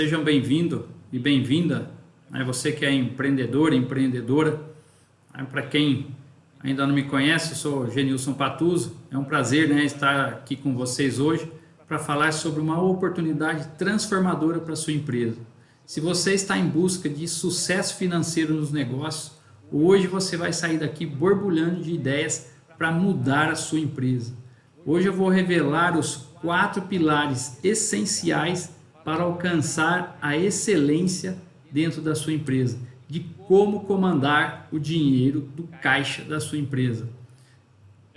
Sejam bem-vindo e bem-vinda, você que é empreendedor, empreendedora. Para quem ainda não me conhece, eu sou Genilson Patuso. É um prazer estar aqui com vocês hoje para falar sobre uma oportunidade transformadora para a sua empresa. Se você está em busca de sucesso financeiro nos negócios, hoje você vai sair daqui borbulhando de ideias para mudar a sua empresa. Hoje eu vou revelar os 4 pilares essenciais para alcançar a excelência dentro da sua empresa, de como comandar o dinheiro do caixa da sua empresa.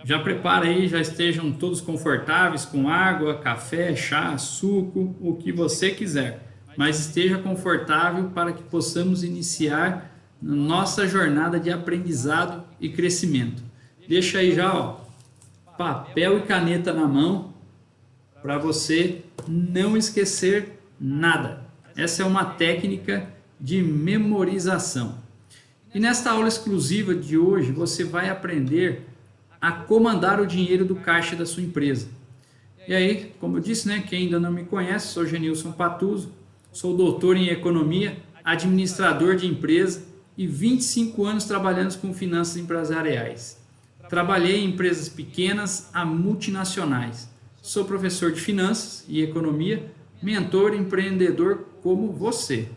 Já prepara aí, já estejam todos confortáveis com água, café, chá, suco, o que você quiser, mas esteja confortável para que possamos iniciar nossa jornada de aprendizado e crescimento. Deixa aí já, papel e caneta na mão para você não esquecer nada. Essa é uma técnica de memorização. E nesta aula exclusiva de hoje você vai aprender a comandar o dinheiro do caixa da sua empresa. E aí, como eu disse, quem ainda não me conhece, sou Genilson Patuso, sou doutor em economia, administrador de empresa e 25 anos trabalhando com finanças empresariais. Trabalhei em empresas pequenas a multinacionais. Sou professor de finanças e economia, mentor empreendedor como você.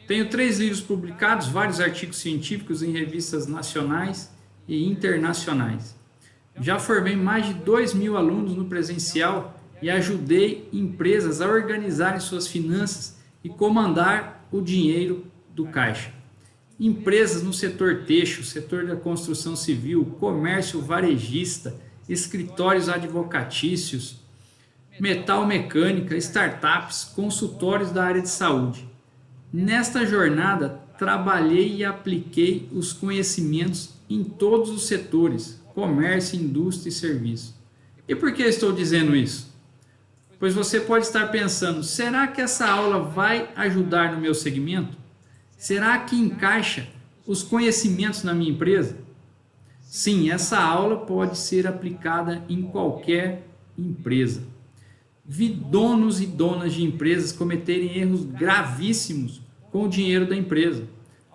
Tenho 3 livros publicados, vários artigos científicos em revistas nacionais e internacionais. Já formei mais de 2.000 alunos no presencial e ajudei empresas a organizarem suas finanças e comandar o dinheiro do caixa. Empresas no setor têxtil, setor da construção civil, comércio varejista, escritórios advocatícios, metal mecânica, startups, consultórios da área de saúde. Nesta jornada, trabalhei e apliquei os conhecimentos em todos os setores, comércio, indústria e serviço. E por que estou dizendo isso? Pois você pode estar pensando, será que essa aula vai ajudar no meu segmento? Será que encaixa os conhecimentos na minha empresa? Sim, essa aula pode ser aplicada em qualquer empresa. Vi donos e donas de empresas cometerem erros gravíssimos com o dinheiro da empresa.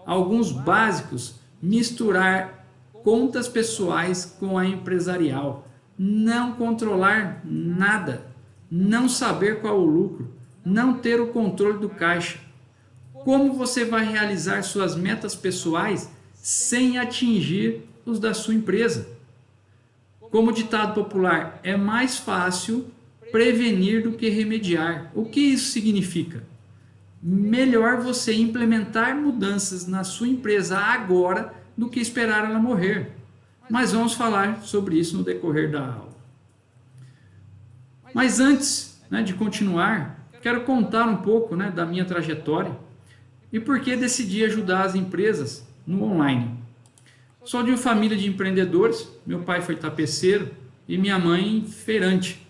Alguns básicos, misturar contas pessoais com a empresarial, não controlar nada, não saber qual o lucro, não ter o controle do caixa. Como você vai realizar suas metas pessoais sem atingir os da sua empresa? Como ditado popular, é mais fácil prevenir do que remediar. O que isso significa? Melhor você implementar mudanças na sua empresa agora do que esperar ela morrer. Mas vamos falar sobre isso no decorrer da aula. Mas antes de continuar, quero contar um pouco da minha trajetória e por que decidi ajudar as empresas no online. Sou de uma família de empreendedores, meu pai foi tapeceiro e minha mãe feirante.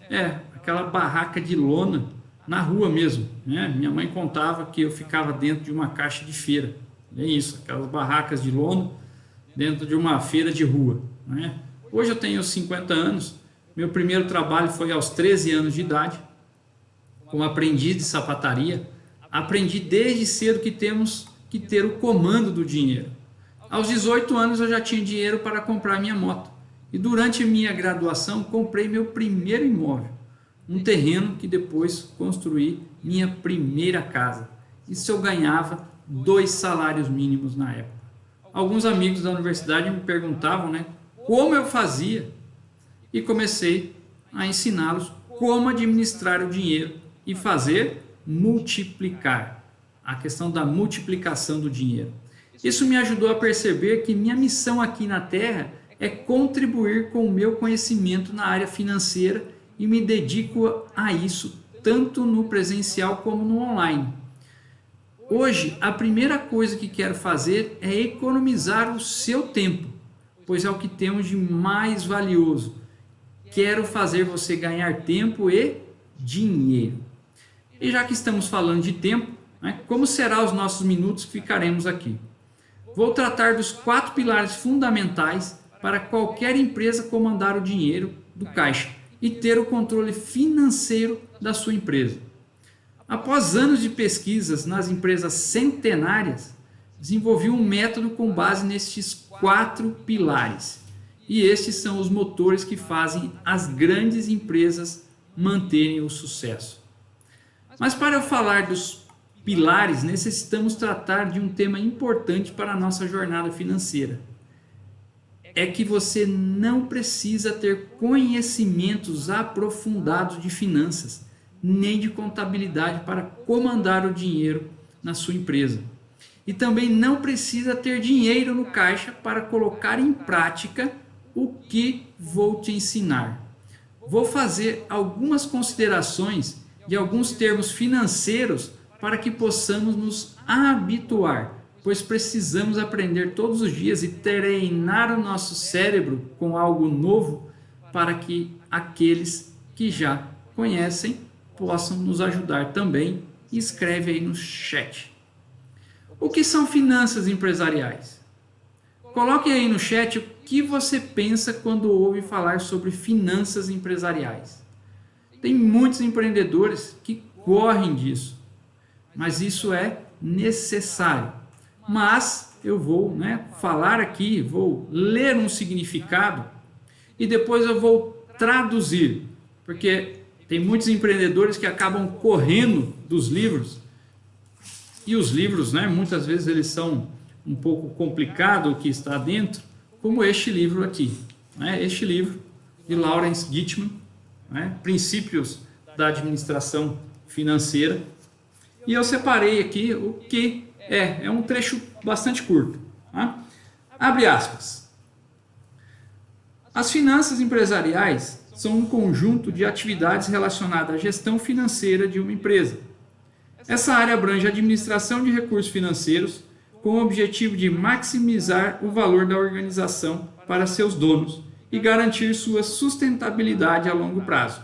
Aquela barraca de lona na rua mesmo. Minha mãe contava que eu ficava dentro de uma caixa de feira. É isso, aquelas barracas de lona dentro de uma feira de rua. Hoje eu tenho 50 anos, meu primeiro trabalho foi aos 13 anos de idade, como aprendiz de sapataria. Aprendi desde cedo que temos que ter o comando do dinheiro. Aos 18 anos eu já tinha dinheiro para comprar minha moto. E durante minha graduação comprei meu primeiro imóvel. Um terreno que depois construí minha primeira casa. Isso eu ganhava 2 salários mínimos na época. Alguns amigos da universidade me perguntavam como eu fazia e comecei a ensiná-los como administrar o dinheiro e fazer multiplicar. A questão da multiplicação do dinheiro. Isso me ajudou a perceber que minha missão aqui na Terra é contribuir com o meu conhecimento na área financeira e me dedico a isso tanto no presencial como no online. Hoje, a primeira coisa que quero fazer é economizar o seu tempo, pois é o que temos de mais valioso. Quero fazer você ganhar tempo e dinheiro. E já que estamos falando de tempo, como serão os nossos minutos que ficaremos aqui? Vou tratar dos 4 pilares fundamentais para qualquer empresa comandar o dinheiro do caixa e ter o controle financeiro da sua empresa. Após anos de pesquisas nas empresas centenárias, desenvolvi um método com base nestes 4 pilares. E estes são os motores que fazem as grandes empresas manterem o sucesso. Mas para eu falar dos pilares, necessitamos tratar de um tema importante para a nossa jornada financeira. É que você não precisa ter conhecimentos aprofundados de finanças, nem de contabilidade para comandar o dinheiro na sua empresa. E também não precisa ter dinheiro no caixa para colocar em prática o que vou te ensinar. Vou fazer algumas considerações de alguns termos financeiros para que possamos nos habituar, pois precisamos aprender todos os dias e treinar o nosso cérebro com algo novo para que aqueles que já conhecem possam nos ajudar também. Escreve aí no chat. O que são finanças empresariais? Coloque aí no chat o que você pensa quando ouve falar sobre finanças empresariais. Tem muitos empreendedores que correm disso, mas isso é necessário. Mas eu vou falar aqui, vou ler um significado e depois eu vou traduzir, porque tem muitos empreendedores que acabam correndo dos livros. E os livros, muitas vezes eles são um pouco complicados o que está dentro, como este livro aqui. Este livro de Lawrence Gitman, Princípios da Administração Financeira. E eu separei aqui o que é um trecho bastante curto. Abre aspas. As finanças empresariais são um conjunto de atividades relacionadas à gestão financeira de uma empresa. Essa área abrange a administração de recursos financeiros com o objetivo de maximizar o valor da organização para seus donos e garantir sua sustentabilidade a longo prazo.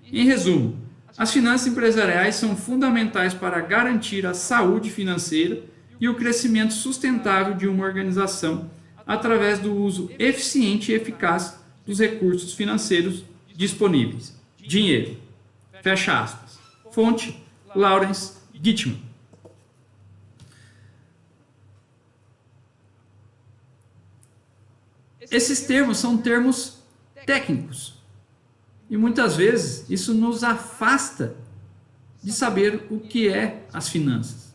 Em resumo, as finanças empresariais são fundamentais para garantir a saúde financeira e o crescimento sustentável de uma organização através do uso eficiente e eficaz dos recursos financeiros disponíveis. Dinheiro. Fecha aspas. Fonte: Lawrence Gitman. Esses termos são termos técnicos e muitas vezes isso nos afasta de saber o que é as finanças.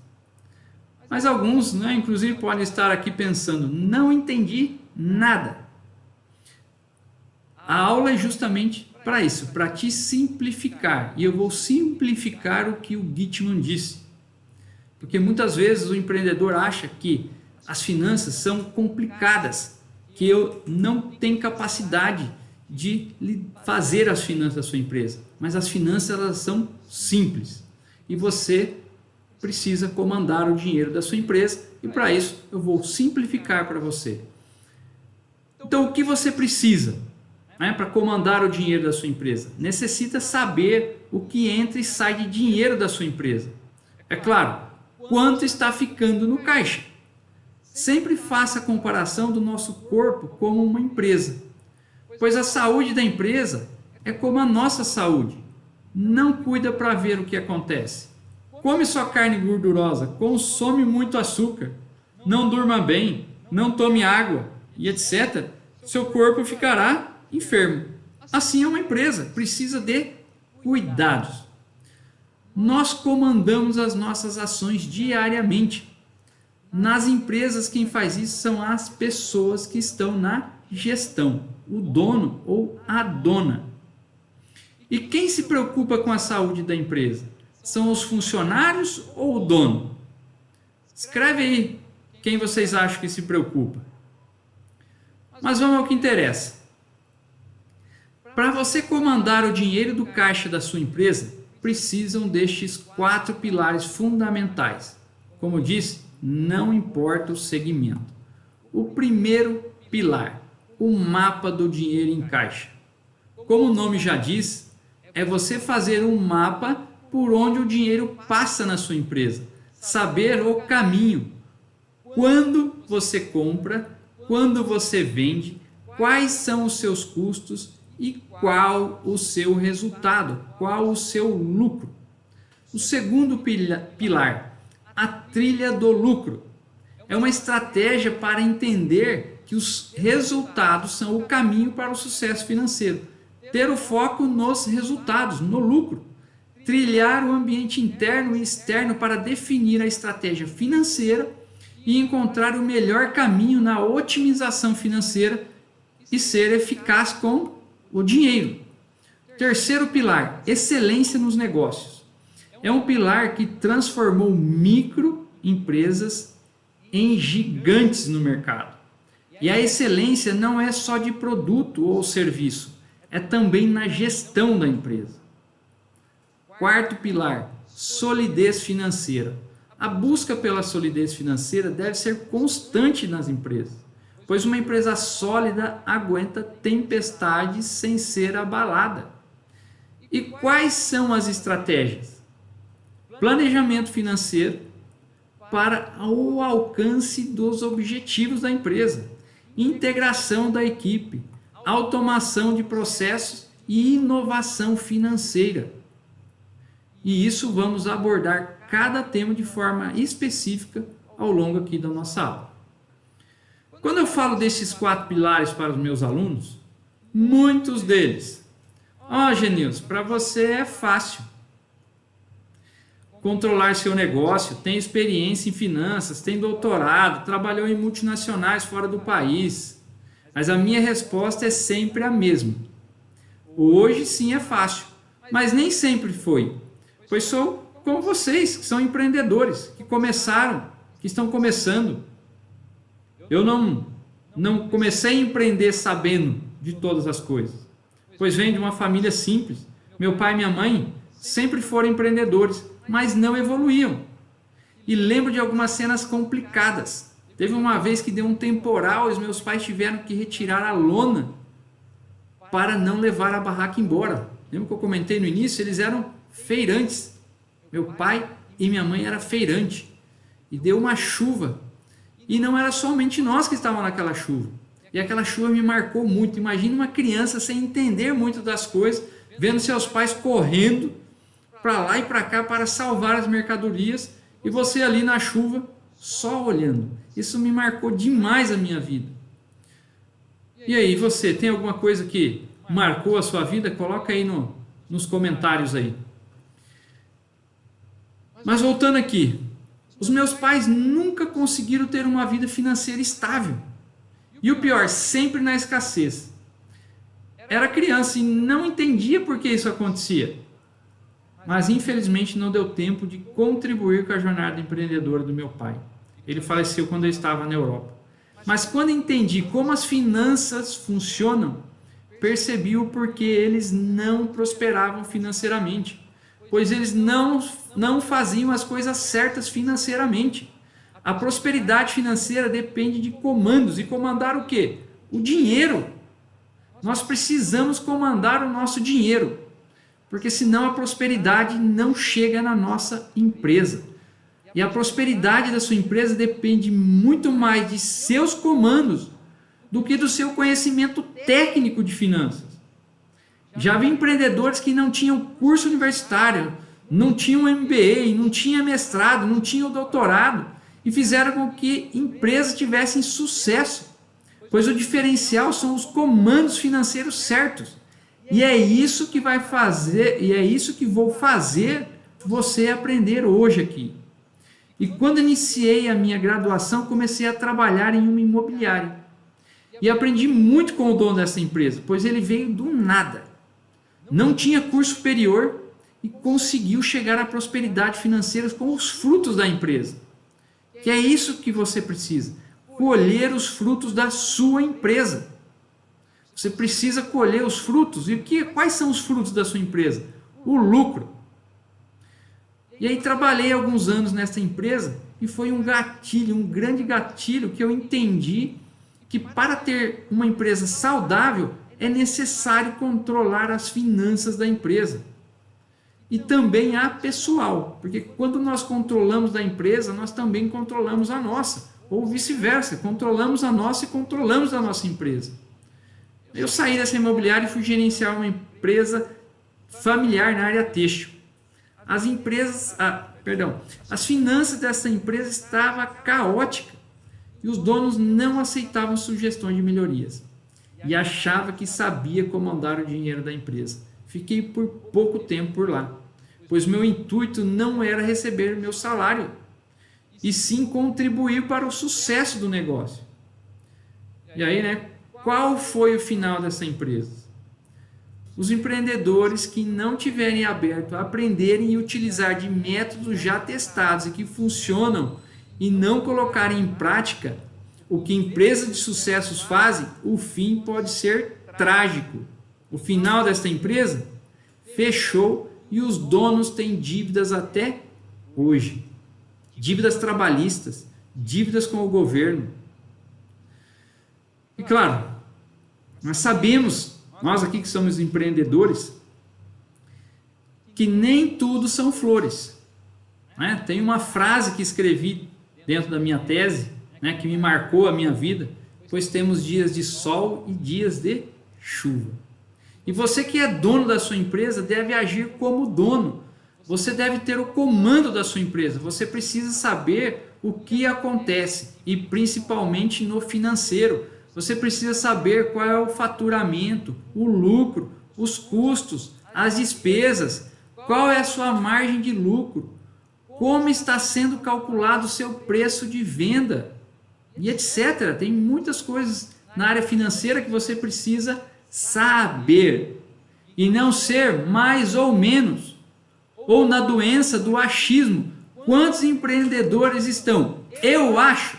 Mas alguns, inclusive, podem estar aqui pensando: não entendi nada. A aula é justamente para isso, para te simplificar. E eu vou simplificar o que o Gitman disse. Porque muitas vezes o empreendedor acha que as finanças são complicadas, que eu não tenho capacidade de fazer as finanças da sua empresa. Mas as finanças, elas são simples. E você precisa comandar o dinheiro da sua empresa. E para isso eu vou simplificar para você. Então o que você precisa? Para comandar o dinheiro da sua empresa, necessita saber o que entra e sai de dinheiro da sua empresa. É claro, quanto está ficando no caixa. Sempre faça a comparação do nosso corpo como uma empresa, pois a saúde da empresa é como a nossa saúde. Não cuida para ver o que acontece. Come só carne gordurosa, consome muito açúcar, não durma bem, não tome água e etc. Seu corpo ficará enfermo. Assim é uma empresa, precisa de cuidados. Nós comandamos as nossas ações diariamente. Nas empresas, quem faz isso são as pessoas que estão na gestão, o dono ou a dona. E quem se preocupa com a saúde da empresa? São os funcionários ou o dono? Escreve aí quem vocês acham que se preocupa. Mas vamos ao que interessa. Para você comandar o dinheiro do caixa da sua empresa, precisam destes 4 pilares fundamentais. Como disse, não importa o segmento. O primeiro pilar, o mapa do dinheiro em caixa. Como o nome já diz, é você fazer um mapa por onde o dinheiro passa na sua empresa. Saber o caminho. Quando você compra, quando você vende, quais são os seus custos e qual o seu resultado, qual o seu lucro. O segundo pilar, a trilha do lucro. É uma estratégia para entender que os resultados são o caminho para o sucesso financeiro. Ter o foco nos resultados, no lucro. Trilhar o ambiente interno e externo para definir a estratégia financeira e encontrar o melhor caminho na otimização financeira e ser eficaz com o dinheiro. Terceiro pilar, excelência nos negócios. É um pilar que transformou microempresas em gigantes no mercado. E a excelência não é só de produto ou serviço, é também na gestão da empresa. Quarto pilar, solidez financeira. A busca pela solidez financeira deve ser constante nas empresas, pois uma empresa sólida aguenta tempestades sem ser abalada. E quais são as estratégias? Planejamento financeiro para o alcance dos objetivos da empresa, integração da equipe, automação de processos e inovação financeira. E isso vamos abordar cada tema de forma específica ao longo aqui da nossa aula. Quando eu falo desses 4 pilares para os meus alunos, muitos deles, Genilson, para você é fácil controlar seu negócio, tem experiência em finanças, tem doutorado, trabalhou em multinacionais fora do país. Mas a minha resposta é sempre a mesma. Hoje sim é fácil, mas nem sempre foi. Pois sou como vocês, que são empreendedores, que estão começando. Eu não comecei a empreender sabendo de todas as coisas, pois venho de uma família simples. Meu pai e minha mãe sempre foram empreendedores, mas não evoluíam. E lembro de algumas cenas complicadas. Teve uma vez que deu um temporal e os meus pais tiveram que retirar a lona para não levar a barraca embora. Lembra que eu comentei no início? Eles eram feirantes. Meu pai e minha mãe eram feirantes. E deu uma chuva. E não era somente nós que estávamos naquela chuva. E aquela chuva me marcou muito. Imagina uma criança sem entender muito das coisas, vendo seus pais correndo para lá e para cá para salvar as mercadorias e você ali na chuva só olhando. Isso me marcou demais a minha vida. E aí, você tem alguma coisa que marcou a sua vida? Coloca aí nos comentários aí. Mas voltando aqui, os meus pais nunca conseguiram ter uma vida financeira estável. E o pior, sempre na escassez. Era criança e não entendia por que isso acontecia. Mas infelizmente não deu tempo de contribuir com a jornada empreendedora do meu pai. Ele faleceu quando eu estava na Europa. Mas quando entendi como as finanças funcionam, percebi o porquê eles não prosperavam financeiramente. Pois eles não faziam as coisas certas financeiramente. A prosperidade financeira depende de comandos. E comandar o quê? O dinheiro. Nós precisamos comandar o nosso dinheiro, porque senão a prosperidade não chega na nossa empresa. E a prosperidade da sua empresa depende muito mais de seus comandos do que do seu conhecimento técnico de finanças. Já vi empreendedores que não tinham curso universitário, não tinham MBA, não tinham mestrado, não tinham doutorado e fizeram com que empresas tivessem sucesso, pois o diferencial são os comandos financeiros certos. E é isso que vai fazer, e é isso que vou fazer você aprender hoje aqui. E quando iniciei a minha graduação, comecei a trabalhar em uma imobiliária. E aprendi muito com o dono dessa empresa, pois ele veio do nada. Não tinha curso superior e conseguiu chegar à prosperidade financeira com os frutos da empresa. Que é isso que você precisa, colher os frutos da sua empresa. Você precisa colher os frutos. E quais são os frutos da sua empresa? O lucro. E aí trabalhei alguns anos nessa empresa e foi um gatilho, um grande gatilho que eu entendi que para ter uma empresa saudável é necessário controlar as finanças da empresa. E também a pessoal, porque quando nós controlamos a empresa, nós também controlamos a nossa, ou vice-versa, controlamos a nossa e controlamos a nossa empresa. Eu saí dessa imobiliária e fui gerenciar uma empresa familiar na área têxtil. as finanças dessa empresa estavam caóticas e os donos não aceitavam sugestões de melhorias e achavam que sabia comandar o dinheiro da empresa. Fiquei por pouco tempo por lá, pois meu intuito não era receber meu salário, e sim contribuir para o sucesso do negócio. E aí, qual foi o final dessa empresa? Os empreendedores que não tiverem aberto a aprenderem e utilizar de métodos já testados e que funcionam e não colocarem em prática o que empresas de sucessos fazem, o fim pode ser trágico. O final desta empresa fechou e os donos têm dívidas até hoje. Dívidas trabalhistas, dívidas com o governo. E claro, nós sabemos, nós aqui que somos empreendedores, que nem tudo são flores. Tem uma frase que escrevi dentro da minha tese, que me marcou a minha vida, pois temos dias de sol e dias de chuva. E você que é dono da sua empresa deve agir como dono. Você deve ter o comando da sua empresa. Você precisa saber o que acontece e principalmente no financeiro. Você precisa saber qual é o faturamento, o lucro, os custos, as despesas, qual é a sua margem de lucro, como está sendo calculado o seu preço de venda e etc. Tem muitas coisas na área financeira que você precisa saber e não ser mais ou menos. Ou na doença do achismo, quantos empreendedores estão? Eu acho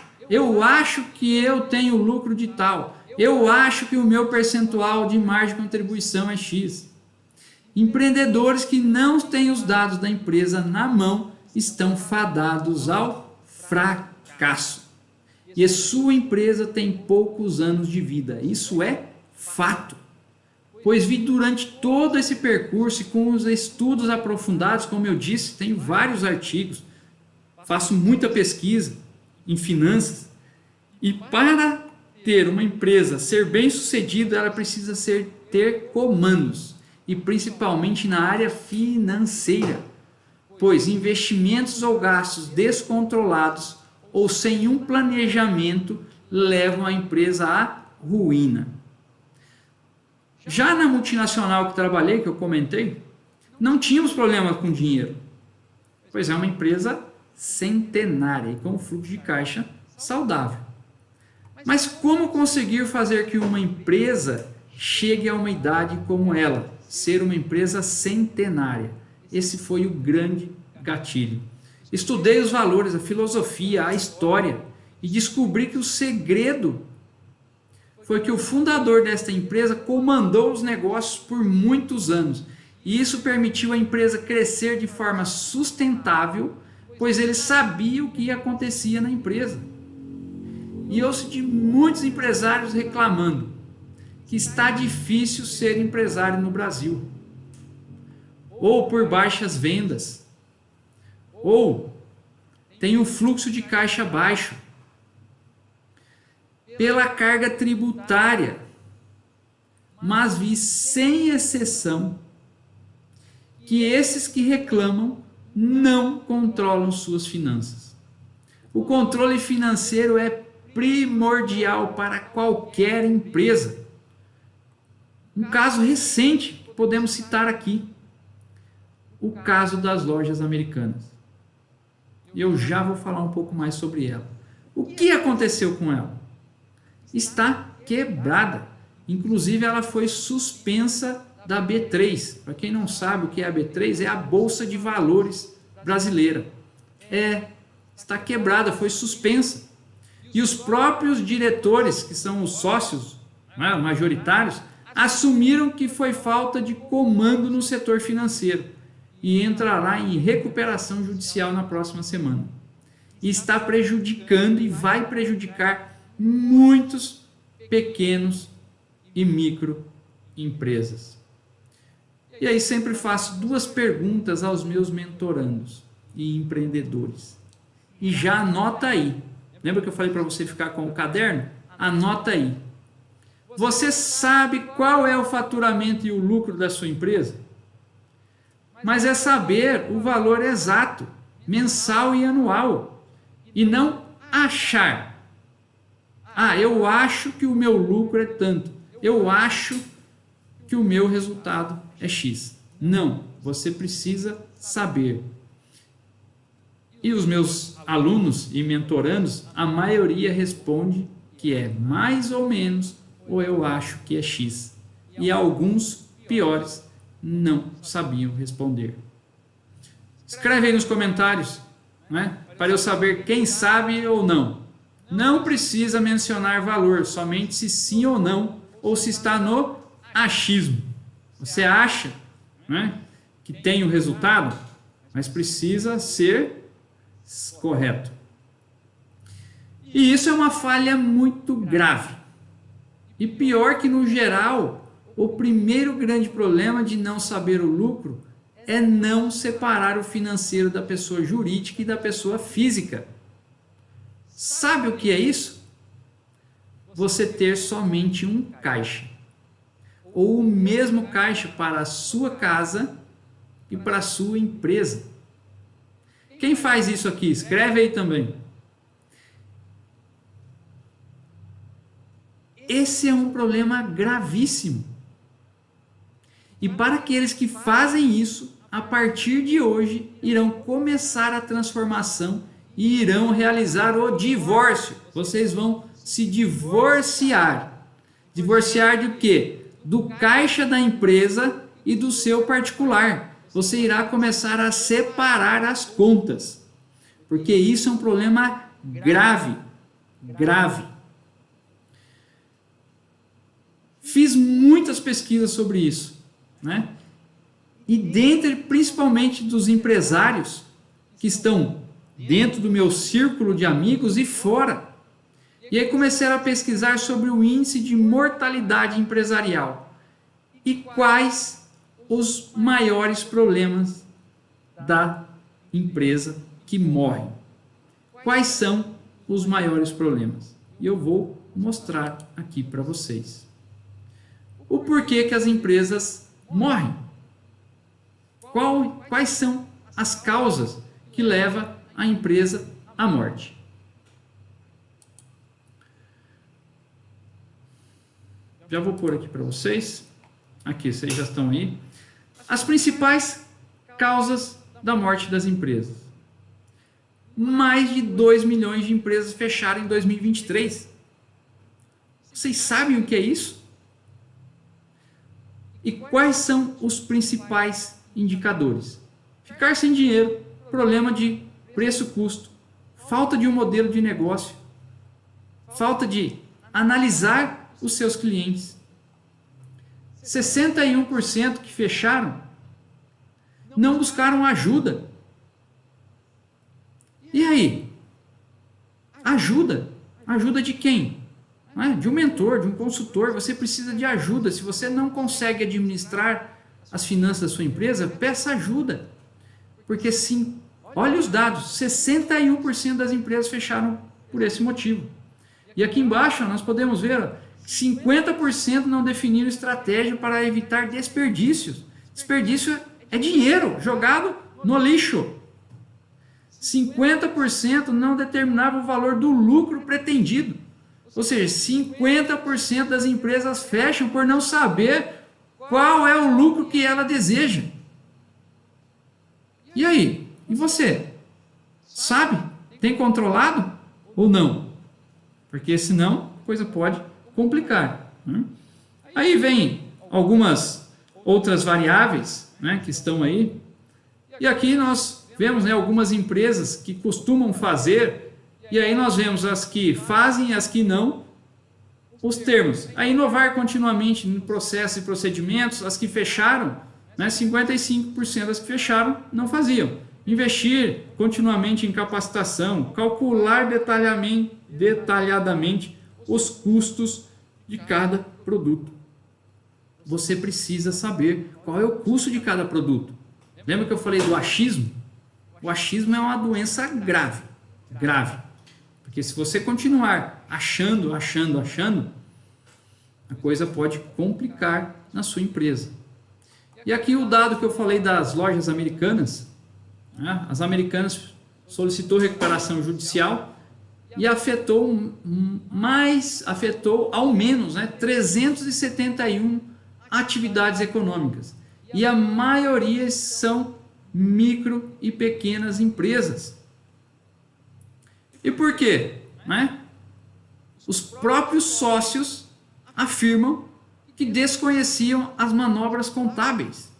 que eu tenho lucro de tal, eu acho que o meu percentual de margem de contribuição é X. Empreendedores que não têm os dados da empresa na mão estão fadados ao fracasso. E a sua empresa tem poucos anos de vida, isso é fato. Pois vi durante todo esse percurso e com os estudos aprofundados, como eu disse, tenho vários artigos, faço muita pesquisa em finanças, e para ter uma empresa ser bem sucedida, ela precisa ter comandos, e principalmente na área financeira, pois investimentos ou gastos descontrolados ou sem um planejamento levam a empresa à ruína. Já na multinacional que trabalhei, que eu comentei, não tínhamos problema com dinheiro, pois é uma empresa centenária e com fluxo de caixa saudável. Mas como conseguir fazer que uma empresa chegue a uma idade como ela, ser uma empresa centenária? Esse foi o grande gatilho. Estudei os valores, a filosofia, a história e descobri que o segredo foi que o fundador desta empresa comandou os negócios por muitos anos. E isso permitiu à empresa crescer de forma sustentável, pois ele sabia o que acontecia na empresa. E ouço de muitos empresários reclamando que está difícil ser empresário no Brasil. Ou por baixas vendas. Ou tem um fluxo de caixa baixo. Pela carga tributária, mas vi sem exceção que esses que reclamam não controlam suas finanças. O controle financeiro é primordial para qualquer empresa. Um caso recente que podemos citar aqui, o caso das lojas americanas. Eu já vou falar um pouco mais sobre ela. O que aconteceu com ela? Está quebrada. Inclusive, ela foi suspensa da B3. Para quem não sabe o que é a B3, é a Bolsa de Valores brasileira. Está quebrada, foi suspensa. E os próprios diretores, que são os sócios majoritários, assumiram que foi falta de comando no setor financeiro e entrará em recuperação judicial na próxima semana. E está prejudicando e vai prejudicar muitos pequenos e microempresas. E aí sempre faço duas perguntas aos meus mentorandos e empreendedores. E já anota aí. Lembra que eu falei para você ficar com o caderno? Anota aí. Você sabe qual é o faturamento e o lucro da sua empresa? mas é saber o valor exato, mensal e anual, e não achar. Ah, eu acho que o meu lucro é tanto, eu acho que o meu resultado é X. Não, você precisa saber. E os meus alunos e mentorandos, a maioria responde que é mais ou menos, ou eu acho que é X. E alguns piores não sabiam responder. Escreve aí nos comentários, né, para eu saber quem sabe ou não. Não precisa mencionar valor, somente se sim ou não, ou se está no achismo. Você acha, né, que tem o resultado, mas precisa ser correto. E isso é uma falha muito grave. E pior que no geral, o primeiro grande problema de não saber o lucro é não separar o financeiro da pessoa jurídica e da pessoa física. Sabe o que é isso? Você ter somente um caixa, ou o mesmo caixa para a sua casa e para a sua empresa. Quem faz isso aqui? Escreve aí também. Esse é um problema gravíssimo. E para aqueles que fazem isso, a partir de hoje, irão começar a transformação e irão realizar o divórcio. Vocês vão se divorciar. Divorciar de quê? Do caixa da empresa e do seu particular. Você irá começar a separar as contas. Porque isso é um problema grave. Grave. Fiz muitas pesquisas sobre isso, né? E dentre principalmente dos empresários que estão dentro do meu círculo de amigos e fora. E aí comecei a pesquisar sobre o índice de mortalidade empresarial e quais os maiores problemas da empresa que morre. Quais são os maiores problemas? E eu vou mostrar aqui para vocês. O porquê que as empresas morrem. Quais são as causas que levam a empresa à morte? Já vou pôr aqui para vocês. Aqui, vocês já estão aí. As principais causas da morte das empresas. Mais de 2 milhões de empresas fecharam em 2023. Vocês sabem o que é isso? E quais são os principais indicadores? Ficar sem dinheiro, problema de preço-custo, falta de um modelo de negócio, falta de analisar os seus clientes. 61% que fecharam não buscaram ajuda. E aí? Ajuda? Ajuda de quem? De um mentor, de um consultor. Você precisa de ajuda. Se você não consegue administrar as finanças da sua empresa, peça ajuda. Porque sim, olha os dados, 61% das empresas fecharam por esse motivo. E aqui embaixo nós podemos ver, 50% não definiram estratégia para evitar desperdícios. Desperdício é dinheiro jogado no lixo. 50% não determinavam o valor do lucro pretendido. Ou seja, 50% das empresas fecham por não saber qual é o lucro que ela deseja. E aí? E você? Sabe? Tem controlado ou não? Porque senão a coisa pode complicar. Aí vem algumas outras variáveis, né, que estão aí. E aqui nós vemos, né, algumas empresas que costumam fazer, e aí nós vemos as que fazem e as que não, os termos. A inovar continuamente no processo e procedimentos, as que fecharam, né, 55% das que fecharam não faziam. Investir continuamente em capacitação, calcular detalhadamente os custos de cada produto. Você precisa saber qual é o custo de cada produto. Lembra que eu falei do achismo? O achismo é uma doença grave, grave. Porque se você continuar achando, a coisa pode complicar na sua empresa. E aqui o dado que eu falei das lojas americanas, né? As americanas solicitou recuperação judicial e afetou ao menos, né, 371 atividades econômicas. E a maioria são micro e pequenas empresas. E por quê? Né? Os próprios sócios afirmam que desconheciam as manobras contábeis.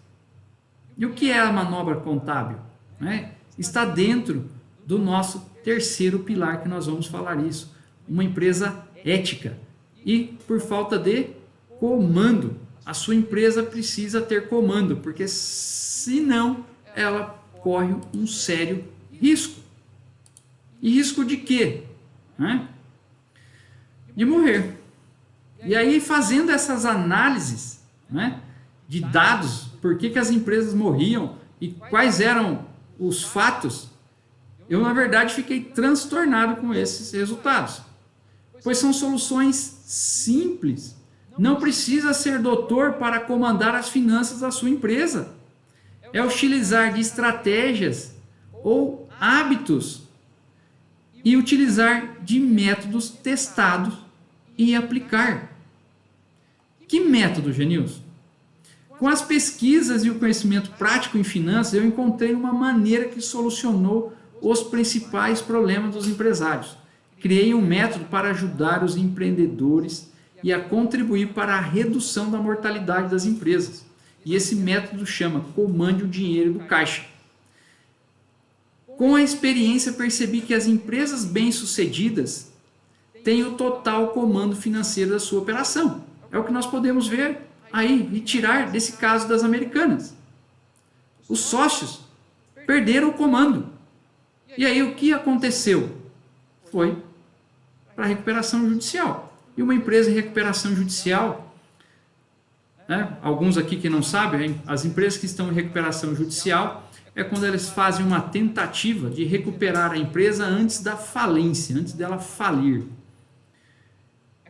E o que é a manobra contábil? Né? Está dentro do nosso terceiro pilar, que nós vamos falar isso. Uma empresa ética. E por falta de comando. A sua empresa precisa ter comando, porque senão ela corre um sério risco. E risco de quê? Né? De morrer. E aí, fazendo essas análises, né, de dados, por que as empresas morriam e quais eram os fatos, eu, na verdade, fiquei transtornado com esses resultados. Pois são soluções simples. Não precisa ser doutor para comandar as finanças da sua empresa. É utilizar de estratégias ou hábitos e utilizar de métodos testados e aplicar. Que método, Genilson? Com as pesquisas e o conhecimento prático em finanças, eu encontrei uma maneira que solucionou os principais problemas dos empresários. Criei um método para ajudar os empreendedores e a contribuir para a redução da mortalidade das empresas. E esse método chama Comande o Dinheiro do Caixa. Com a experiência, percebi que as empresas bem-sucedidas têm o total comando financeiro da sua operação. É o que nós podemos ver aí e tirar desse caso das americanas. Os sócios perderam o comando. E aí o que aconteceu? Foi para a recuperação judicial. E uma empresa em recuperação judicial, né, alguns aqui que não sabem, as empresas que estão em recuperação judicial é quando eles fazem uma tentativa de recuperar a empresa antes da falência, antes dela falir.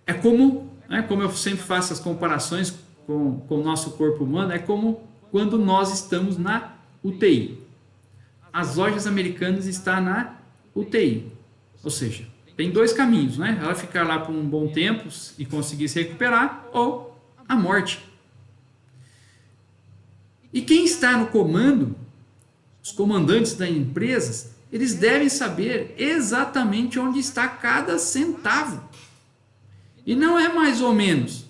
É como, né, como eu sempre faço as comparações com o nosso corpo humano, é como quando nós estamos na UTI. As lojas americanas estão na UTI, ou seja, tem dois caminhos, né? Ela ficar lá por um bom tempo e conseguir se recuperar, ou a morte. E quem está no comando, os comandantes das empresas, eles devem saber exatamente onde está cada centavo. E não é mais ou menos,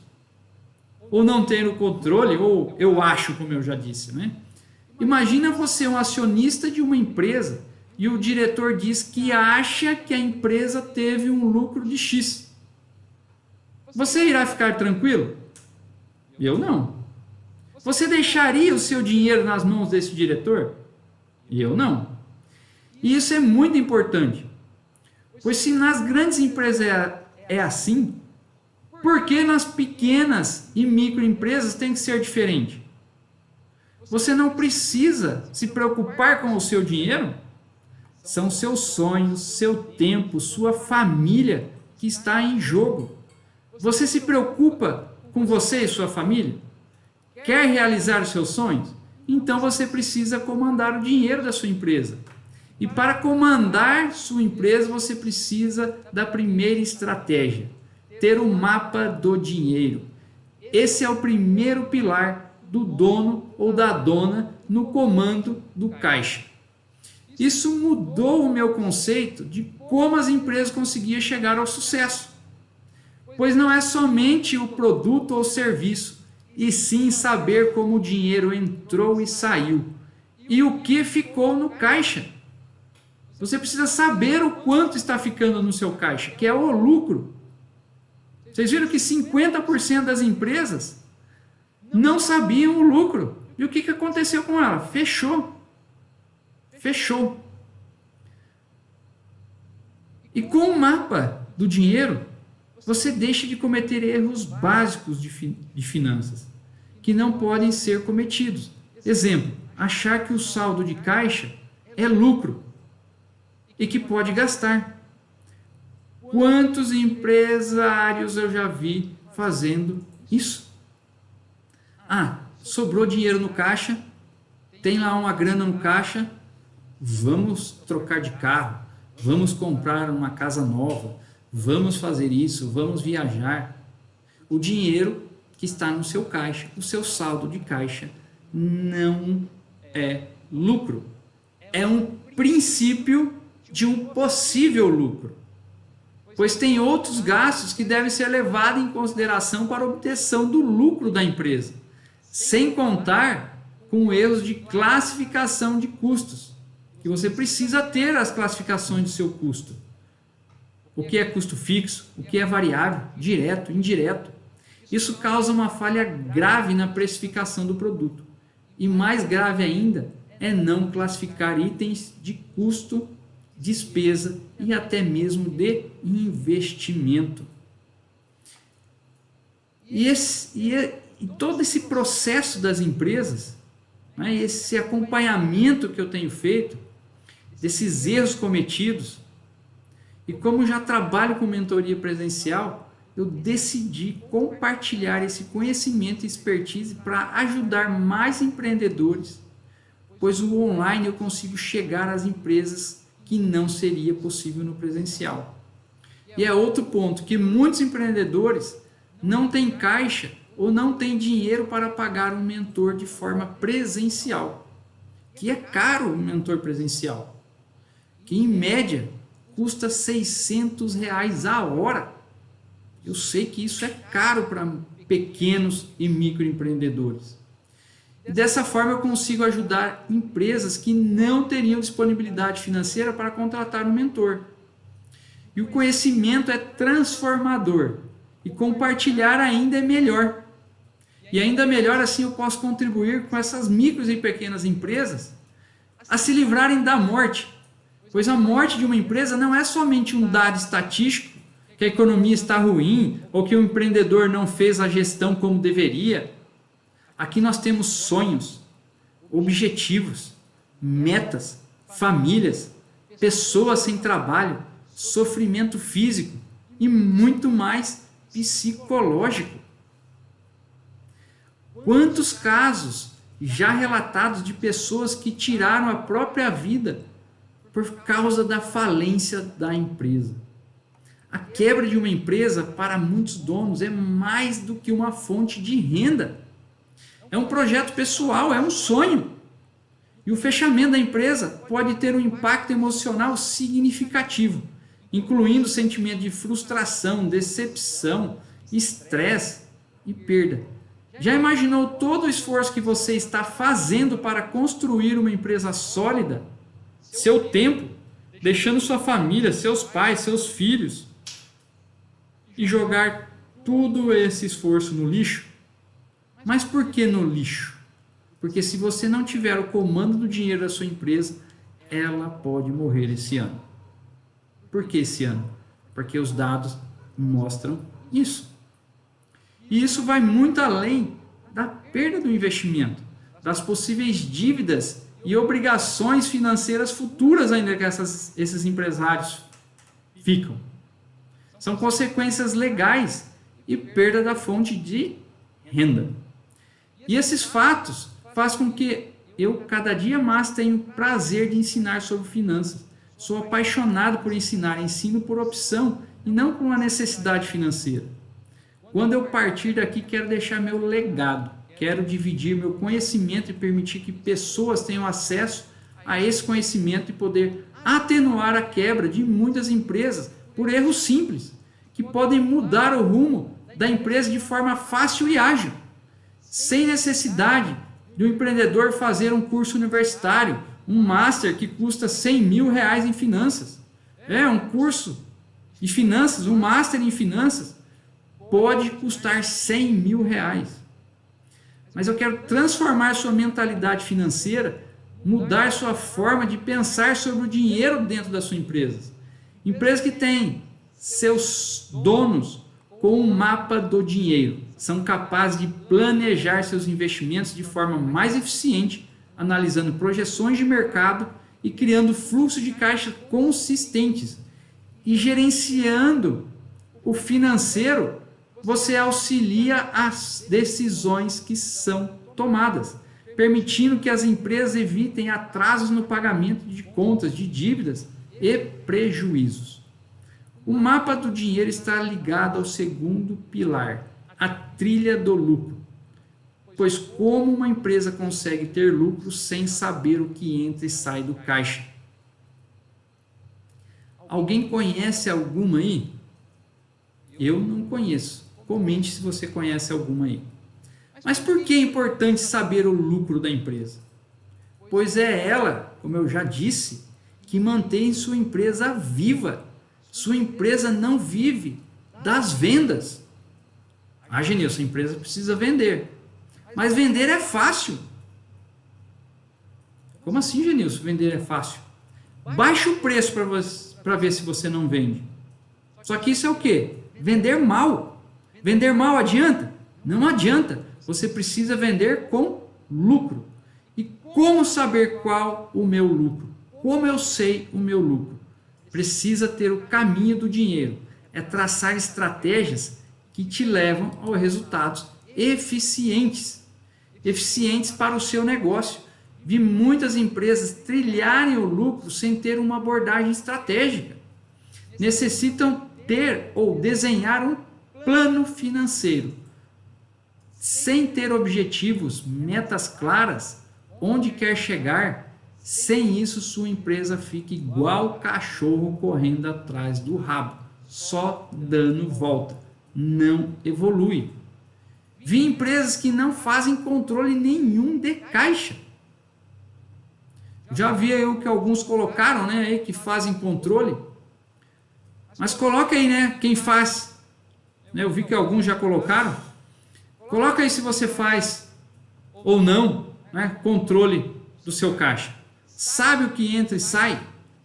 ou não ter o controle, ou eu acho, como eu já disse, né? Imagina você um acionista de uma empresa e o diretor diz que acha que a empresa teve um lucro de X. Você irá ficar tranquilo? Eu não. Você deixaria o seu dinheiro nas mãos desse diretor? Eu não. E isso é muito importante. Pois se nas grandes empresas é assim, por que nas pequenas e microempresas tem que ser diferente? Você não precisa se preocupar com o seu dinheiro. São seus sonhos, seu tempo, sua família que está em jogo. Você se preocupa com você e sua família? Quer realizar os seus sonhos? Então você precisa comandar o dinheiro da sua empresa. E para comandar sua empresa, você precisa da primeira estratégia: ter um mapa do dinheiro. Esse é o primeiro pilar do dono ou da dona no comando do caixa. Isso mudou o meu conceito de como as empresas conseguiam chegar ao sucesso. Pois não é somente o produto ou serviço, e sim saber como o dinheiro entrou e saiu e o que ficou no caixa. Você precisa saber o quanto está ficando no seu caixa, que é o lucro. Vocês viram que 50% das empresas não sabiam o lucro. E o que aconteceu com ela? Fechou. Fechou. E com o mapa do dinheiro, você deixa de cometer erros básicos de finanças, que não podem ser cometidos. Exemplo, achar que o saldo de caixa é lucro e que pode gastar. Quantos empresários eu já vi fazendo isso? sobrou dinheiro no caixa, tem lá uma grana no caixa, vamos trocar de carro, vamos comprar uma casa nova, vamos fazer isso, vamos viajar. O dinheiro que está no seu caixa, o seu saldo de caixa, não é lucro. É um princípio de um possível lucro, pois tem outros gastos que devem ser levados em consideração para a obtenção do lucro da empresa, sem contar com erros de classificação de custos, que você precisa ter as classificações do seu custo. O que é custo fixo, o que é variável, direto, indireto. Isso causa uma falha grave na precificação do produto. E mais grave ainda é não classificar itens de custo, despesa e até mesmo de investimento. E todo esse processo das empresas, né, esse acompanhamento que eu tenho feito, desses erros cometidos, e como já trabalho com mentoria presencial, eu decidi compartilhar esse conhecimento e expertise para ajudar mais empreendedores, pois o online eu consigo chegar às empresas que não seria possível no presencial. E é outro ponto, que muitos empreendedores não têm caixa ou não têm dinheiro para pagar um mentor de forma presencial, que é caro um mentor presencial, que em média custa R$600 a hora. Eu sei que isso é caro para pequenos e microempreendedores. E dessa forma eu consigo ajudar empresas que não teriam disponibilidade financeira para contratar um mentor. E o conhecimento é transformador. E compartilhar ainda é melhor. E ainda melhor assim eu posso contribuir com essas micros e pequenas empresas a se livrarem da morte. Pois a morte de uma empresa não é somente um dado estatístico, que a economia está ruim ou que o empreendedor não fez a gestão como deveria. Aqui nós temos sonhos, objetivos, metas, famílias, pessoas sem trabalho, sofrimento físico e muito mais psicológico. Quantos casos já relatados de pessoas que tiraram a própria vida por causa da falência da empresa? A quebra de uma empresa, para muitos donos, é mais do que uma fonte de renda. É um projeto pessoal, é um sonho. E o fechamento da empresa pode ter um impacto emocional significativo, incluindo o sentimento de frustração, decepção, estresse e perda. Já imaginou todo o esforço que você está fazendo para construir uma empresa sólida? Seu tempo, deixando sua família, seus pais, seus filhos, e jogar todo esse esforço no lixo? Mas por que no lixo? Porque se você não tiver o comando do dinheiro da sua empresa, ela pode morrer esse ano. Por que esse ano? Porque os dados mostram isso. E isso vai muito além da perda do investimento, das possíveis dívidas e obrigações financeiras futuras ainda que esses empresários ficam. São consequências legais e perda da fonte de renda. E esses fatos fazem com que eu cada dia mais tenha o prazer de ensinar sobre finanças. Sou apaixonado por ensinar, ensino por opção e não por uma necessidade financeira. Quando eu partir daqui, quero deixar meu legado, quero dividir meu conhecimento e permitir que pessoas tenham acesso a esse conhecimento e poder atenuar a quebra de muitas empresas por erros simples, que podem mudar o rumo da empresa de forma fácil e ágil, sem necessidade de um empreendedor fazer um curso universitário, um master que custa R$100.000 em finanças. Um curso de finanças, um master em finanças, pode custar R$100.000. Mas eu quero transformar sua mentalidade financeira, mudar sua forma de pensar sobre o dinheiro dentro da sua empresa. Empresa que tem seus donos com um mapa do dinheiro, são capazes de planejar seus investimentos de forma mais eficiente, analisando projeções de mercado e criando fluxos de caixa consistentes. E gerenciando o financeiro, você auxilia as decisões que são tomadas, permitindo que as empresas evitem atrasos no pagamento de contas, de dívidas e prejuízos. O mapa do dinheiro está ligado ao segundo pilar, a trilha do lucro. Pois como uma empresa consegue ter lucro sem saber o que entra e sai do caixa? Alguém conhece alguma aí? Eu não conheço. Comente se você conhece alguma aí. Mas por que é importante saber o lucro da empresa? Pois é ela, como eu já disse, que mantém sua empresa viva. Sua empresa não vive das vendas. Ah, Genilson, a empresa precisa vender. Mas vender é fácil. Como assim, Genilson? Vender é fácil. Baixa o preço para ver se você não vende. Só que isso é o quê? Vender mal. Vender mal adianta? Não adianta. Você precisa vender com lucro. E como saber qual o meu lucro? Como eu sei o meu lucro? Precisa ter o caminho do dinheiro. É traçar estratégias que te levam a resultados eficientes. Eficientes para o seu negócio. Vi muitas empresas trilharem o lucro sem ter uma abordagem estratégica. Necessitam ter ou desenhar um plano financeiro. Sem ter objetivos, metas claras, onde quer chegar, sem isso sua empresa fica igual cachorro correndo atrás do rabo, só dando volta, não evolui. Vi empresas que não fazem controle nenhum de caixa. Já vi aí o que alguns colocaram, né, aí que fazem controle. Mas coloca aí, né, quem faz. Eu vi que alguns já colocaram. Coloca aí se você faz ou não, né, controle do seu caixa. Sabe o que entra e sai?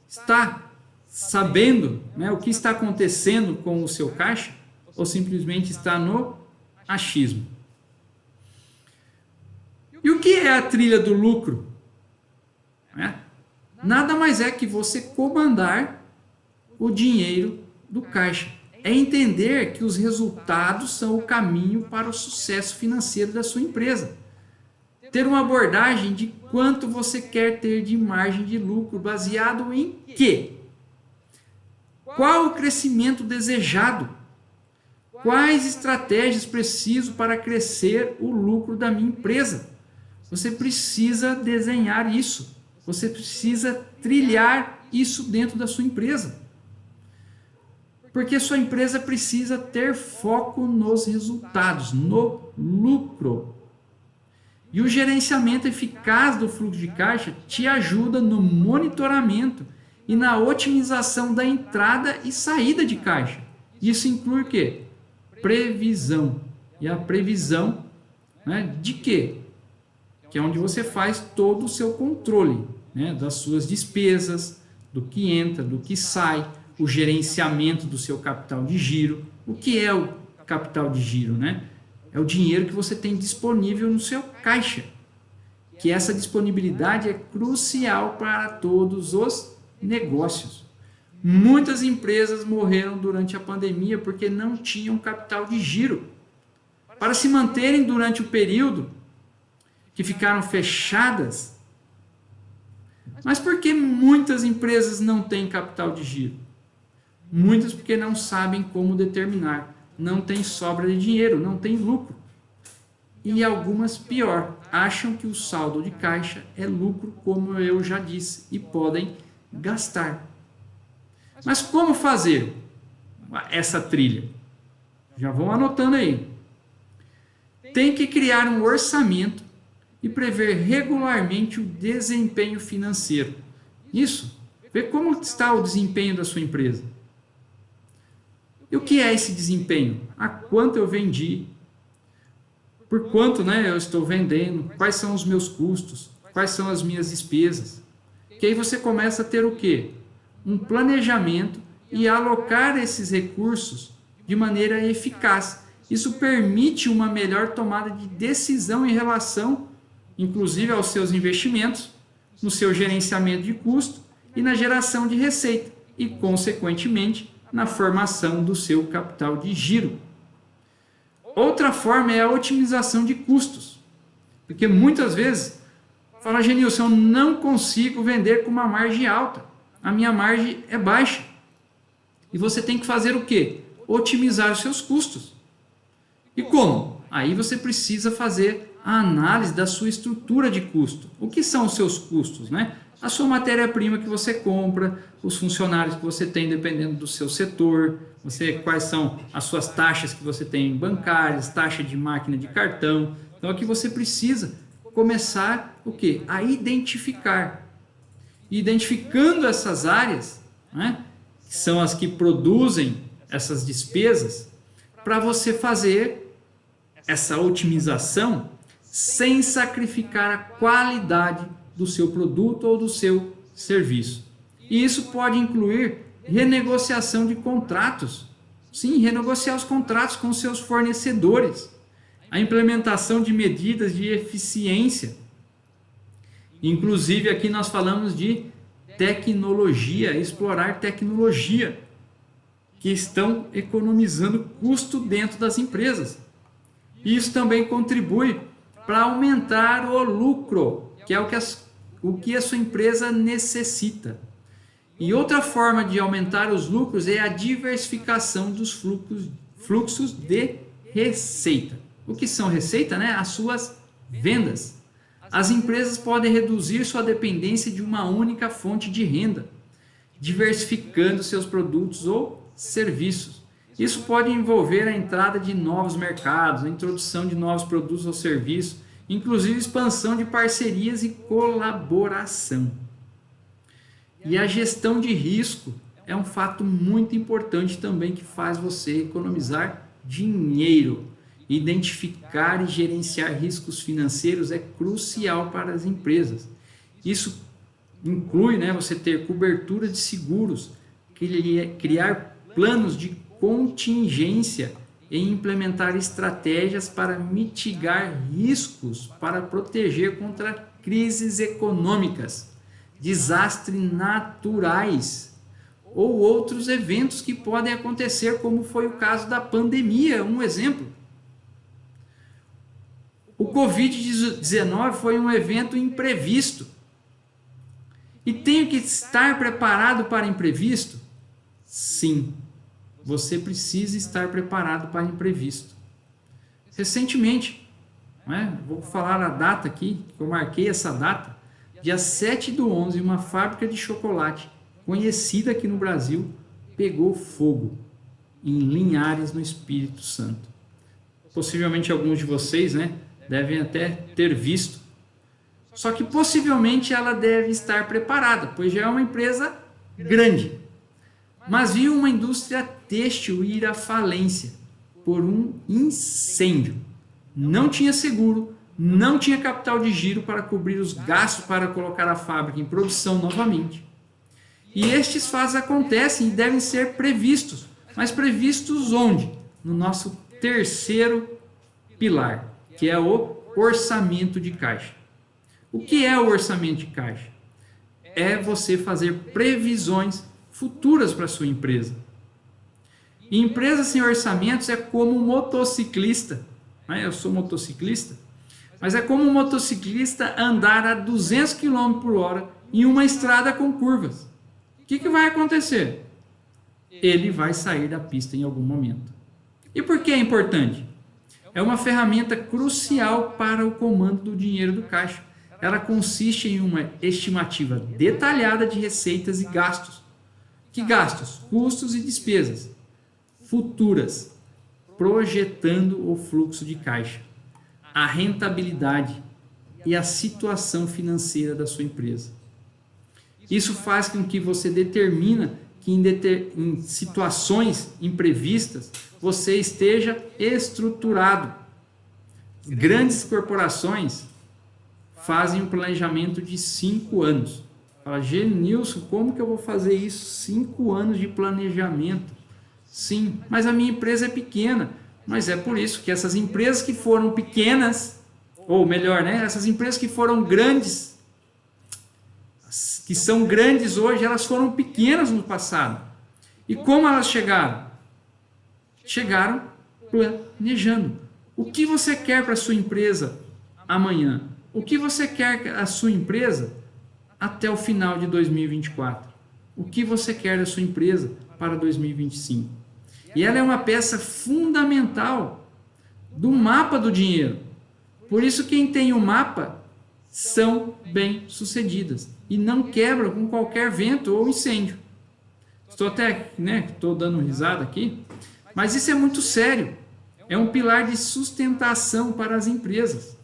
Está sabendo, né, o que está acontecendo com o seu caixa? Ou simplesmente está no achismo? E o que é a trilha do lucro? Nada mais é que você comandar o dinheiro do caixa. É entender que os resultados são o caminho para o sucesso financeiro da sua empresa. Ter uma abordagem de quanto você quer ter de margem de lucro baseado em quê? Qual o crescimento desejado? Quais estratégias preciso para crescer o lucro da minha empresa? Você precisa desenhar isso. Você precisa trilhar isso dentro da sua empresa. Porque sua empresa precisa ter foco nos resultados, no lucro. E o gerenciamento eficaz do fluxo de caixa te ajuda no monitoramento e na otimização da entrada e saída de caixa. Isso inclui o quê? Previsão. E a previsão, né, de quê? Que é onde você faz todo o seu controle, né, das suas despesas, do que entra, do que sai, o gerenciamento do seu capital de giro. O que é o capital de giro, né? É o dinheiro que você tem disponível no seu caixa. Que essa disponibilidade é crucial para todos os negócios. Muitas empresas morreram durante a pandemia porque não tinham capital de giro. Para se manterem durante o período que ficaram fechadas. Mas por que muitas empresas não têm capital de giro? Muitas porque não sabem como determinar. Não tem sobra de dinheiro, não tem lucro. E algumas, pior, acham que o saldo de caixa é lucro, como eu já disse, e podem gastar. Mas como fazer essa trilha? Já vão anotando aí. Tem que criar um orçamento e prever regularmente o desempenho financeiro. Isso, ver como está o desempenho da sua empresa. E o que é esse desempenho? A quanto eu vendi? Por quanto, né, eu estou vendendo? Quais são os meus custos? Quais são as minhas despesas? Que aí você começa a ter o quê? Um planejamento e alocar esses recursos de maneira eficaz. Isso permite uma melhor tomada de decisão em relação, inclusive, aos seus investimentos, no seu gerenciamento de custo e na geração de receita e, consequentemente, na formação do seu capital de giro. Outra forma é a otimização de custos. Porque muitas vezes fala, Genilson, eu não consigo vender com uma margem alta. A minha margem é baixa. E você tem que fazer o quê? Otimizar os seus custos. E como? Aí você precisa fazer a análise da sua estrutura de custo. O que são os seus custos, né? A sua matéria-prima que você compra, os funcionários que você tem dependendo do seu setor, quais são as suas taxas que você tem bancárias, taxa de máquina de cartão. Então aqui você precisa começar o quê? A identificar. Identificando essas áreas, né, que são as que produzem essas despesas, para você fazer essa otimização sem sacrificar a qualidade do seu produto ou do seu serviço. E isso pode incluir renegociação de contratos. Sim, renegociar os contratos com seus fornecedores. A implementação de medidas de eficiência. Inclusive aqui nós falamos de tecnologia, explorar tecnologia, que estão economizando custo dentro das empresas. Isso também contribui para aumentar o lucro, que é o que a sua empresa necessita. E outra forma de aumentar os lucros é a diversificação dos fluxos de receita. O que são receita, né? As suas vendas. As empresas podem reduzir sua dependência de uma única fonte de renda, diversificando seus produtos ou serviços. Isso pode envolver a entrada de novos mercados, a introdução de novos produtos ou serviços, inclusive expansão de parcerias e colaboração. E a gestão de risco é um fato muito importante também que faz você economizar dinheiro. Identificar e gerenciar riscos financeiros é crucial para as empresas. Isso inclui, né, você ter cobertura de seguros, criar planos de contingência e implementar estratégias para mitigar riscos, para proteger contra crises econômicas, desastres naturais ou outros eventos que podem acontecer, como foi o caso da pandemia, um exemplo. O Covid-19 foi um evento imprevisto. E tenho que estar preparado para imprevisto? Sim, você precisa estar preparado para imprevisto. Recentemente, né, vou falar a data aqui, que eu marquei essa data, dia 7/11, uma fábrica de chocolate conhecida aqui no Brasil pegou fogo em Linhares, no Espírito Santo. Possivelmente alguns de vocês, né, devem até ter visto. Só que possivelmente ela deve estar preparada, pois já é uma empresa grande. Mas viu uma indústria têxtil ir à falência por um incêndio. Não tinha seguro, não tinha capital de giro para cobrir os gastos para colocar a fábrica em produção novamente. E estes fatos acontecem e devem ser previstos. Mas previstos onde? No nosso terceiro pilar, que é o orçamento de caixa. O que é o orçamento de caixa? É você fazer previsões futuras para a sua empresa. E empresa sem orçamentos é como um motociclista. Eu sou motociclista, mas é como um motociclista andar a 200 km por hora em uma estrada com curvas. O que vai acontecer? Ele vai sair da pista em algum momento. E por que é importante? É uma ferramenta crucial para o comando do dinheiro do caixa. Ela consiste em uma estimativa detalhada de receitas e gastos. Que gastos? Custos e despesas futuras, projetando o fluxo de caixa, a rentabilidade e a situação financeira da sua empresa. Isso faz com que você determine que em situações imprevistas você esteja estruturado. Grandes corporações fazem um planejamento de 5 anos. Fala, Genilson, como que eu vou fazer isso? 5 anos de planejamento. Sim, mas a minha empresa é pequena. Mas é por isso que essas empresas que foram pequenas, ou melhor, né, essas empresas que foram grandes, que são grandes hoje, elas foram pequenas no passado. E como elas chegaram? Chegaram planejando. O que você quer para a sua empresa amanhã? O que você quer a sua empresa até o final de 2024? O que você quer da sua empresa para 2025? E ela é uma peça fundamental do mapa do dinheiro. Por isso, quem tem o mapa são bem-sucedidas e não quebram com qualquer vento ou incêndio. Estou até, estou dando risada aqui, mas isso é muito sério. É um pilar de sustentação para as empresas.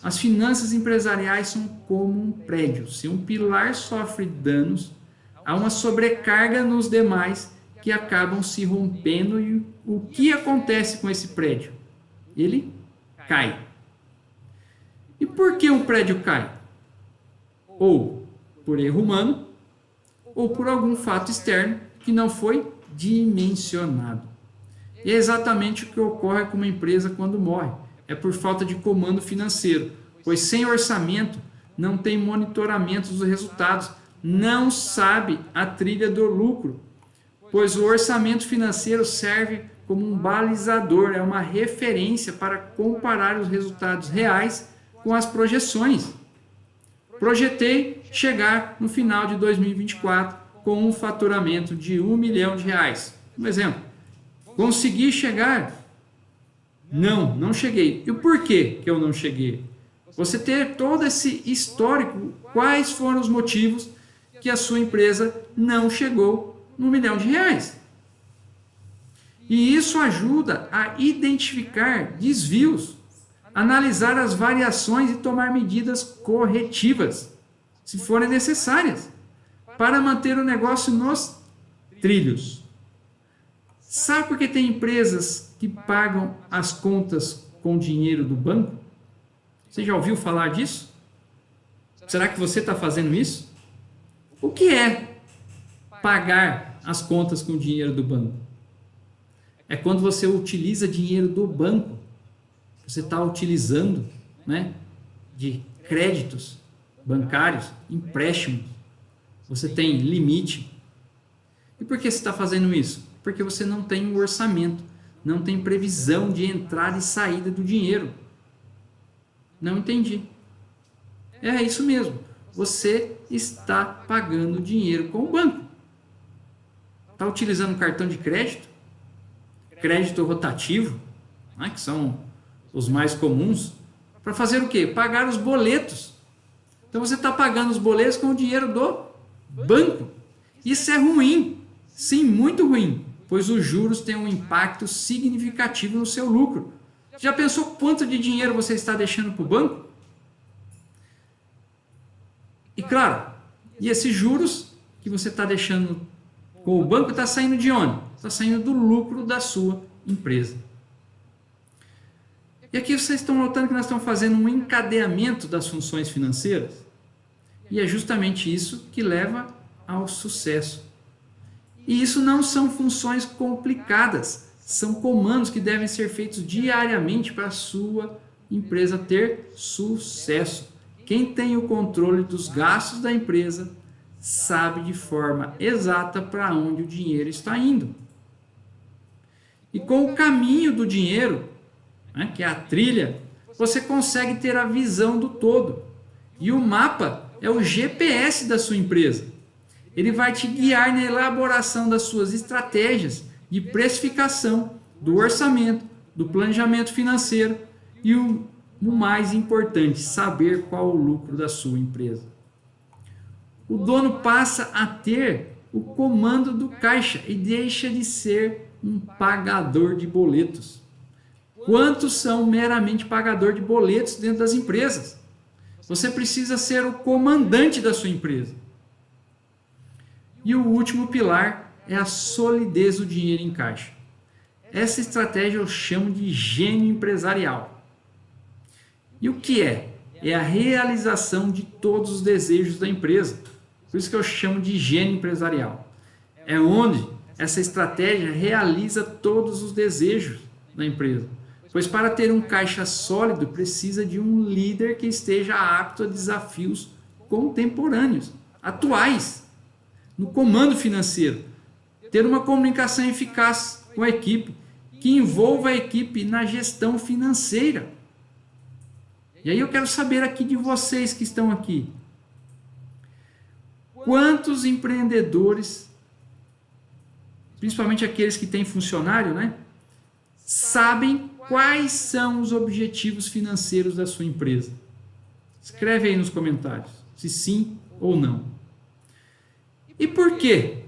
As finanças empresariais são como um prédio. Se um pilar sofre danos, há uma sobrecarga nos demais que acabam se rompendo. E o que acontece com esse prédio? Ele cai. E por que um prédio cai? Ou por erro humano, ou por algum fato externo que não foi dimensionado. E é exatamente o que ocorre com uma empresa quando morre. É por falta de comando financeiro, pois sem orçamento não tem monitoramento dos resultados, não sabe a trilha do lucro, pois o orçamento financeiro serve como um balizador, é uma referência para comparar os resultados reais com as projeções. Projetei chegar no final de 2024 com um faturamento de R$1 milhão. Um exemplo. Consegui chegar? Não cheguei. E o porquê que eu não cheguei? Você ter todo esse histórico, quais foram os motivos que a sua empresa não chegou no R$1 milhão. E isso ajuda a identificar desvios, analisar as variações e tomar medidas corretivas, se forem necessárias, para manter o negócio nos trilhos. Sabe por que tem empresas que pagam as contas com dinheiro do banco? Você já ouviu falar disso? Será que você está fazendo isso? O que é pagar as contas com dinheiro do banco? É quando você utiliza dinheiro do banco. Você está utilizando, de créditos bancários, empréstimos. Você tem limite. E por que você está fazendo isso? Porque você não tem um orçamento, não tem previsão de entrada e saída do dinheiro. Não entendi. É isso mesmo. Você está pagando dinheiro com o banco. Está utilizando cartão de crédito, crédito rotativo, que são os mais comuns, para fazer o quê? Pagar os boletos. Então você está pagando os boletos com o dinheiro do banco. Isso é ruim, sim, muito ruim, pois os juros têm um impacto significativo no seu lucro. Já pensou quanto de dinheiro você está deixando para o banco? E claro, e esses juros que você está deixando com o banco está saindo de onde? Está saindo do lucro da sua empresa. E aqui vocês estão notando que nós estamos fazendo um encadeamento das funções financeiras. E é justamente isso que leva ao sucesso. E isso não são funções complicadas, são comandos que devem ser feitos diariamente para a sua empresa ter sucesso. Quem tem o controle dos gastos da empresa sabe de forma exata para onde o dinheiro está indo. E com o caminho do dinheiro, que é a trilha, você consegue ter a visão do todo. E o mapa é o GPS da sua empresa. Ele vai te guiar na elaboração das suas estratégias de precificação, do orçamento, do planejamento financeiro e o mais importante, saber qual o lucro da sua empresa. O dono passa a ter o comando do caixa e deixa de ser um pagador de boletos. Quantos são meramente pagador de boletos dentro das empresas? Você precisa ser o comandante da sua empresa. E o último pilar é a solidez do dinheiro em caixa. Essa estratégia eu chamo de gênio empresarial. E o que é? É a realização de todos os desejos da empresa. Por isso que eu chamo de gênio empresarial. É onde essa estratégia realiza todos os desejos da empresa. Pois para ter um caixa sólido, precisa de um líder que esteja apto a desafios contemporâneos, atuais, no comando financeiro. Ter uma comunicação eficaz com a equipe, que envolva a equipe na gestão financeira. E aí eu quero saber aqui de vocês que estão aqui. Quantos empreendedores, principalmente aqueles que têm funcionário, né, sabem quais são os objetivos financeiros da sua empresa? Escreve aí nos comentários, se sim ou não. E por quê?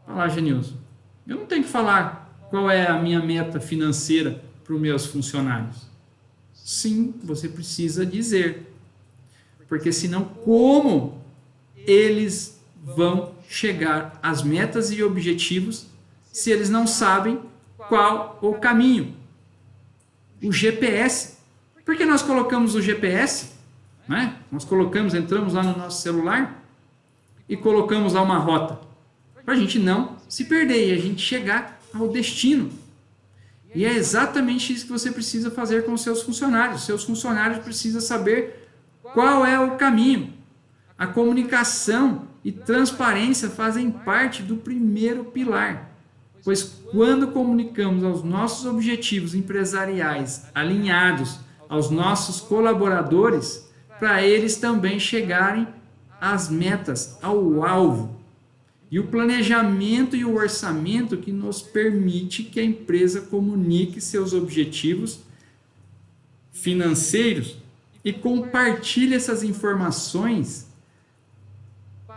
Olha lá, Genilson. Eu não tenho que falar qual é a minha meta financeira para os meus funcionários. Sim, você precisa dizer. Porque senão, como eles vão chegar às metas e objetivos se eles não sabem qual o caminho? O GPS. Por que nós colocamos o GPS? Né? Nós entramos lá no nosso celular e colocamos lá uma rota. Para a gente não se perder e a gente chegar ao destino. E é exatamente isso que você precisa fazer com os seus funcionários. Seus funcionários precisam saber qual é o caminho. A comunicação e transparência fazem parte do primeiro pilar. Pois quando comunicamos aos nossos objetivos empresariais alinhados aos nossos colaboradores, para eles também chegarem às metas, ao alvo. E o planejamento e o orçamento que nos permite que a empresa comunique seus objetivos financeiros e compartilhe essas informações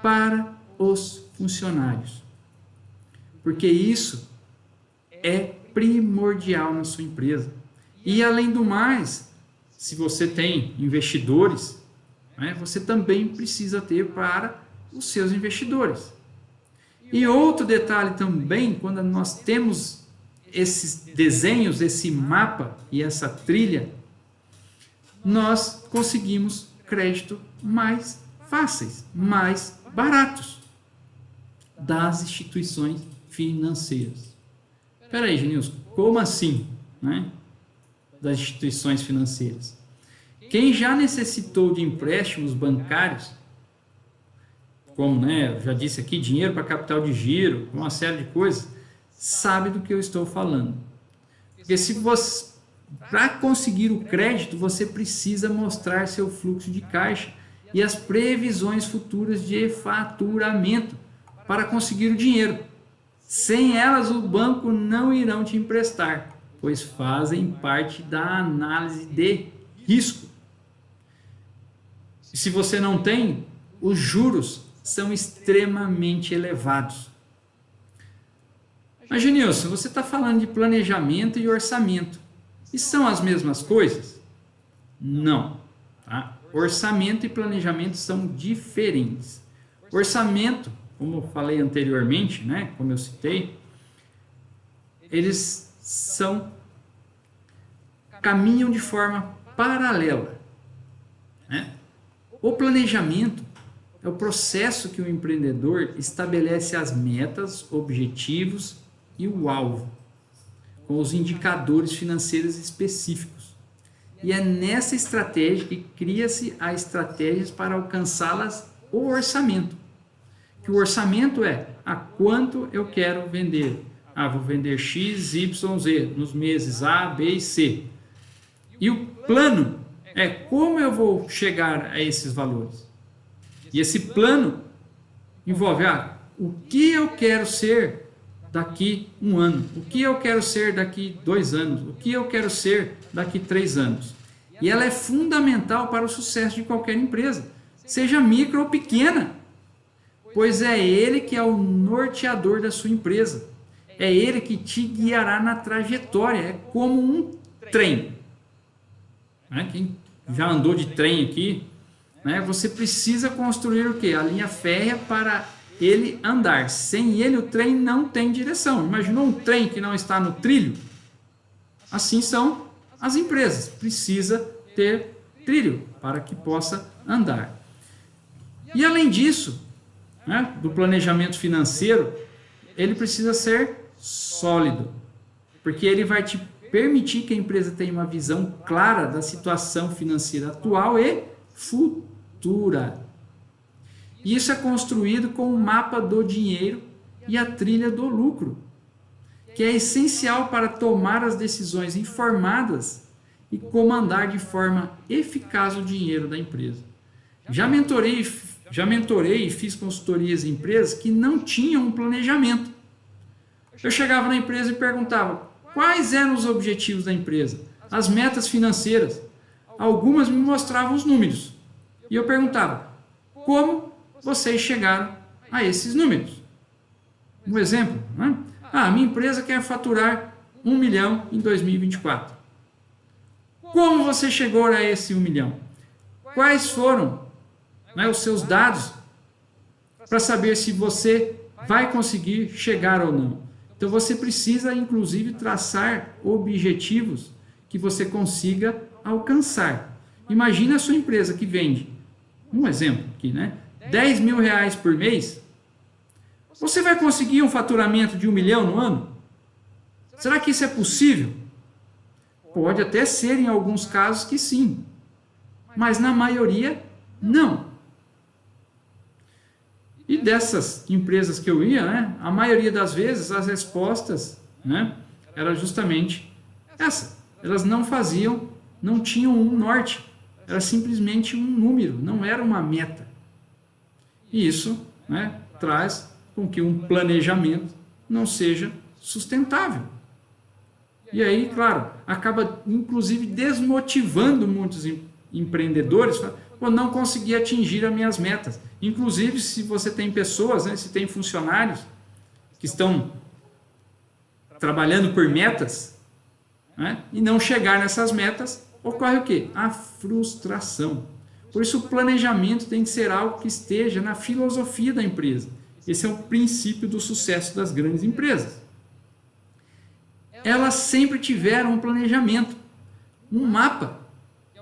para os funcionários. Porque isso é primordial na sua empresa. E além do mais, se você tem investidores, né, você também precisa ter para os seus investidores. E outro detalhe também, quando nós temos esses desenhos, esse mapa e essa trilha, nós conseguimos crédito mais fáceis, mais baratos das instituições financeiras. Espera aí, Genilson, como assim, né? Das instituições financeiras? Quem já necessitou de empréstimos bancários, como, né, eu já disse aqui, dinheiro para capital de giro, uma série de coisas, sabe do que eu estou falando. Porque se você, para conseguir o crédito, você precisa mostrar seu fluxo de caixa e as previsões futuras de faturamento para conseguir o dinheiro. Sem elas, o banco não irão te emprestar, pois fazem parte da análise de risco. E se você não tem, os juros são extremamente elevados. Mas, Genilson, você está falando de planejamento e orçamento. E são as mesmas coisas? Não. Tá? Orçamento e planejamento são diferentes. Orçamento, como eu falei anteriormente, né, como eu citei, eles caminham de forma paralela. Né? O planejamento é o processo que o empreendedor estabelece as metas, objetivos e o alvo, com os indicadores financeiros específicos. E é nessa estratégia que cria-se a estratégias para alcançá-las, o orçamento. Que o orçamento é a quanto eu quero vender. Vou vender X, Y, Z nos meses A, B e C. E o plano é como eu vou chegar a esses valores. E esse plano envolve o que eu quero ser daqui 1 ano, o que eu quero ser daqui 2 anos, o que eu quero ser daqui 3 anos. E ela é fundamental para o sucesso de qualquer empresa, seja micro ou pequena, pois é ele que é o norteador da sua empresa. É ele que te guiará na trajetória, é como um trem. Quem já andou de trem aqui, você precisa construir o quê? A linha férrea para ele andar. Sem ele, o trem não tem direção. Imaginou um trem que não está no trilho? Assim são as empresas. Precisa ter trilho para que possa andar. E além disso, do planejamento financeiro, ele precisa ser sólido, porque ele vai te permitir que a empresa tenha uma visão clara da situação financeira atual e futura. Isso é construído com o mapa do dinheiro e a trilha do lucro, que é essencial para tomar as decisões informadas e comandar de forma eficaz o dinheiro da empresa. Já mentorei e fiz consultorias em empresas que não tinham um planejamento. Eu chegava na empresa e perguntava quais eram os objetivos da empresa, as metas financeiras. Algumas me mostravam os números. E eu perguntava, como vocês chegaram a esses números? Um exemplo, né? A minha empresa quer faturar 1 milhão em 2024. Como você chegou a esse 1 milhão? Quais foram, né, os seus dados para saber se você vai conseguir chegar ou não? Então você precisa, inclusive, traçar objetivos que você consiga alcançar. Imagina a sua empresa que vende, um exemplo aqui, né? 10 mil reais por mês. Você vai conseguir um faturamento de 1 milhão no ano? Será que isso é possível? Pode até ser em alguns casos que sim, mas na maioria não. E dessas empresas que eu ia, né, a maioria das vezes as respostas, né, era justamente essa. Elas não faziam, não tinham um norte, era simplesmente um número, não era uma meta. E isso, né, traz com que um planejamento não seja sustentável. E aí, claro, acaba inclusive desmotivando muitos empreendedores, por não conseguir atingir as minhas metas. Inclusive, se você tem pessoas, né, se tem funcionários que estão trabalhando por metas, né, e não chegar nessas metas, ocorre o quê? A frustração. Por isso, o planejamento tem que ser algo que esteja na filosofia da empresa. Esse é o princípio do sucesso das grandes empresas. Elas sempre tiveram um planejamento, um mapa,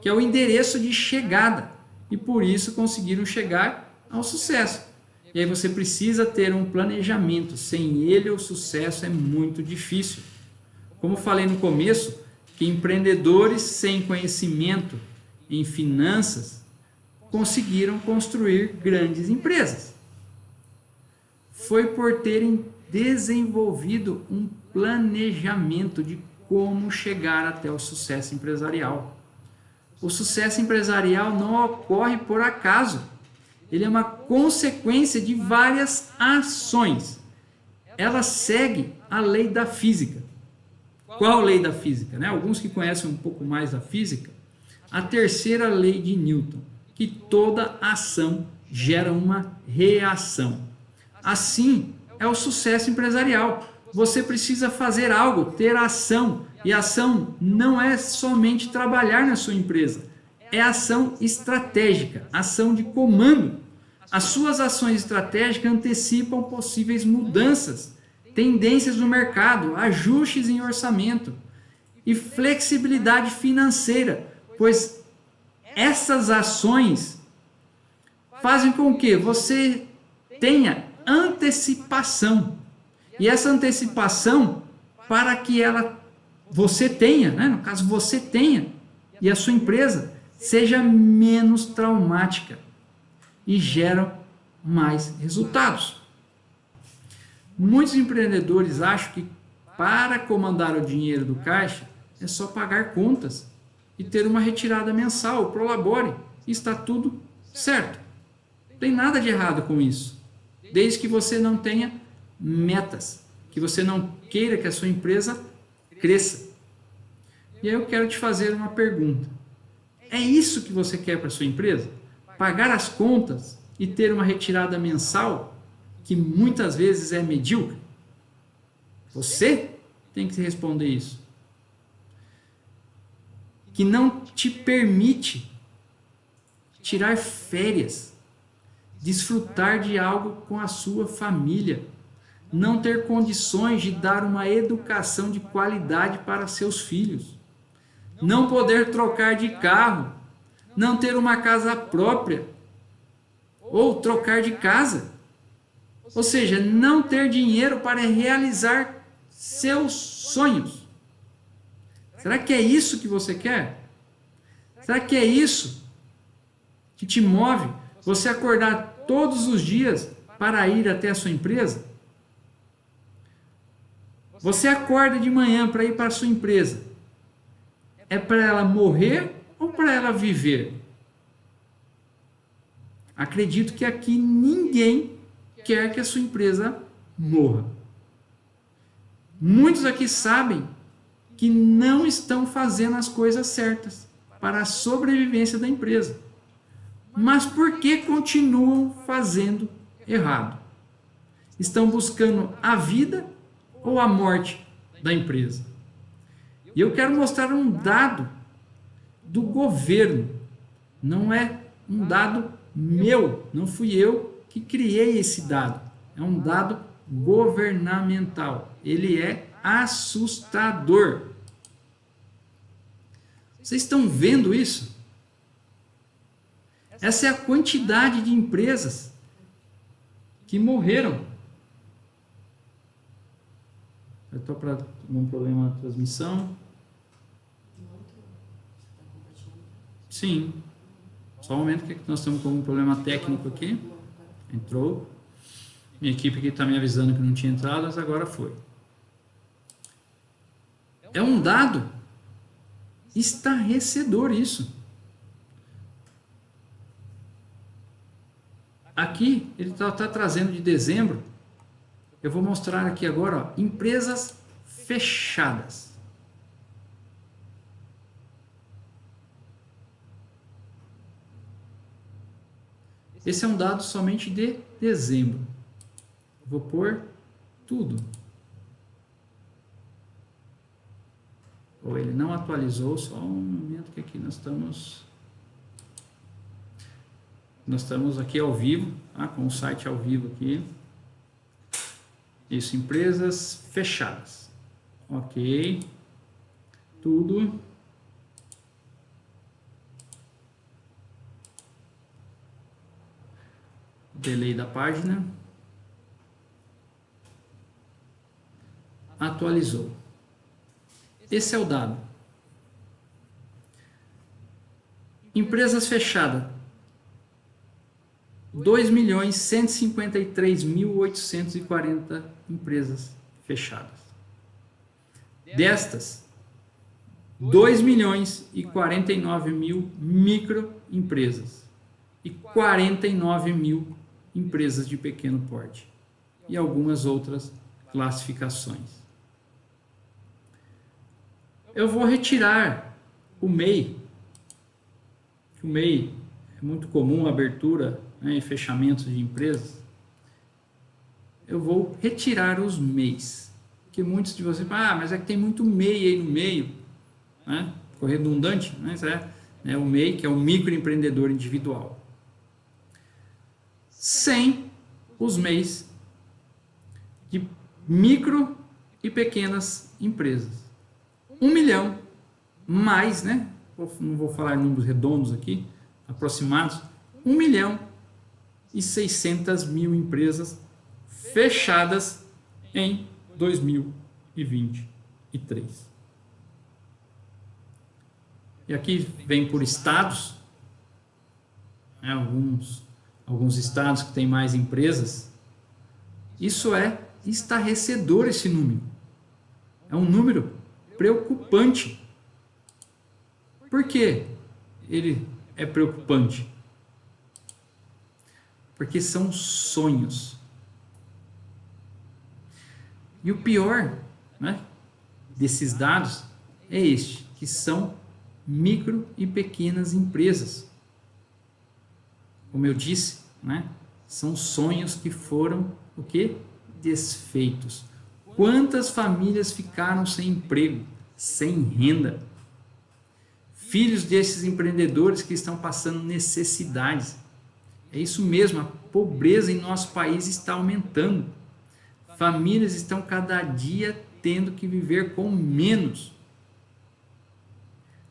que é o endereço de chegada, e por isso conseguiram chegar ao sucesso. E aí você precisa ter um planejamento, sem ele o sucesso é muito difícil. Como falei no começo, que empreendedores sem conhecimento em finanças conseguiram construir grandes empresas. Foi por terem desenvolvido um planejamento de como chegar até o sucesso empresarial. O sucesso empresarial não ocorre por acaso. Ele é uma consequência de várias ações. Ela segue a lei da física. Qual lei da física, né? Alguns que conhecem um pouco mais da física, a terceira lei de Newton, que toda ação gera uma reação. Assim é o sucesso empresarial. Você precisa fazer algo, ter ação. E ação não é somente trabalhar na sua empresa, é ação estratégica, ação de comando. As suas ações estratégicas antecipam possíveis mudanças, tendências no mercado, ajustes em orçamento e flexibilidade financeira, pois essas ações fazem com que você tenha antecipação. E essa antecipação, para que você tenha, né, no caso você tenha, e a sua empresa seja menos traumática e gera mais resultados. Muitos empreendedores acham que para comandar o dinheiro do caixa é só pagar contas e ter uma retirada mensal, prolabore, e está tudo certo. Não tem nada de errado com isso, desde que você não tenha metas, que você não queira que a sua empresa cresça. E aí eu quero te fazer uma pergunta. É isso que você quer para a sua empresa? Pagar as contas e ter uma retirada mensal que muitas vezes é medíocre? Você tem que responder isso. Que não te permite tirar férias, desfrutar de algo com a sua família, não ter condições de dar uma educação de qualidade para seus filhos, não poder trocar de carro, não ter uma casa própria ou trocar de casa. Ou seja, não ter dinheiro para realizar seus sonhos. Será que é isso que você quer? Será que é isso que te move? Você acordar todos os dias para ir até a sua empresa? Você acorda de manhã para ir para a sua empresa. É para ela morrer ou para ela viver? Acredito que aqui ninguém quer que a sua empresa morra. Muitos aqui sabem que não estão fazendo as coisas certas para a sobrevivência da empresa. Mas por que continuam fazendo errado? Estão buscando a vida ou a morte da empresa? E eu quero mostrar um dado do governo, não é um dado meu, não fui eu que criei esse dado, é um dado governamental, ele é assustador. Vocês estão vendo isso? Essa é a quantidade de empresas que morreram. Eu estou para um problema na transmissão. Sim. Só um momento que nós estamos com um problema técnico aqui. Entrou. Minha equipe aqui está me avisando que não tinha entrado, mas agora foi. É um dado estarrecedor isso. Aqui ele está trazendo de dezembro. Eu vou mostrar aqui agora, ó, empresas fechadas. Esse é um dado somente de dezembro. Vou pôr tudo. Ou ele não atualizou, só um momento que aqui nós estamos aqui ao vivo, tá? Com o site ao vivo aqui. Isso, empresas fechadas. Ok. Tudo. Delay da página. Atualizou. Esse é o dado. Empresas fechadas. 2.153.840 empresas fechadas. Destas, 2.049.000 microempresas e 49.000 empresas de pequeno porte e algumas outras classificações. Eu vou retirar o MEI. O MEI é muito comum a abertura, né, e fechamento de empresas. Eu vou retirar os MEIs, que muitos de vocês falam, mas é que tem muito MEI aí no meio, né? Ficou redundante, mas né, o MEI, que é o microempreendedor individual. Sem os MEIs de micro e pequenas empresas. 1 milhão mais, né? Não vou falar números redondos aqui, aproximados, 1.600.000 empresas fechadas em 2023. E aqui vem por estados, né, alguns estados que têm mais empresas. Isso é estarrecedor, esse número. É um número preocupante. Por que ele é preocupante? Porque são sonhos. E o pior, né, desses dados é este, que são micro e pequenas empresas. Como eu disse, né, são sonhos que foram o quê? Desfeitos. Quantas famílias ficaram sem emprego, sem renda? Filhos desses empreendedores que estão passando necessidades. É isso mesmo, a pobreza em nosso país está aumentando. Famílias estão cada dia tendo que viver com menos.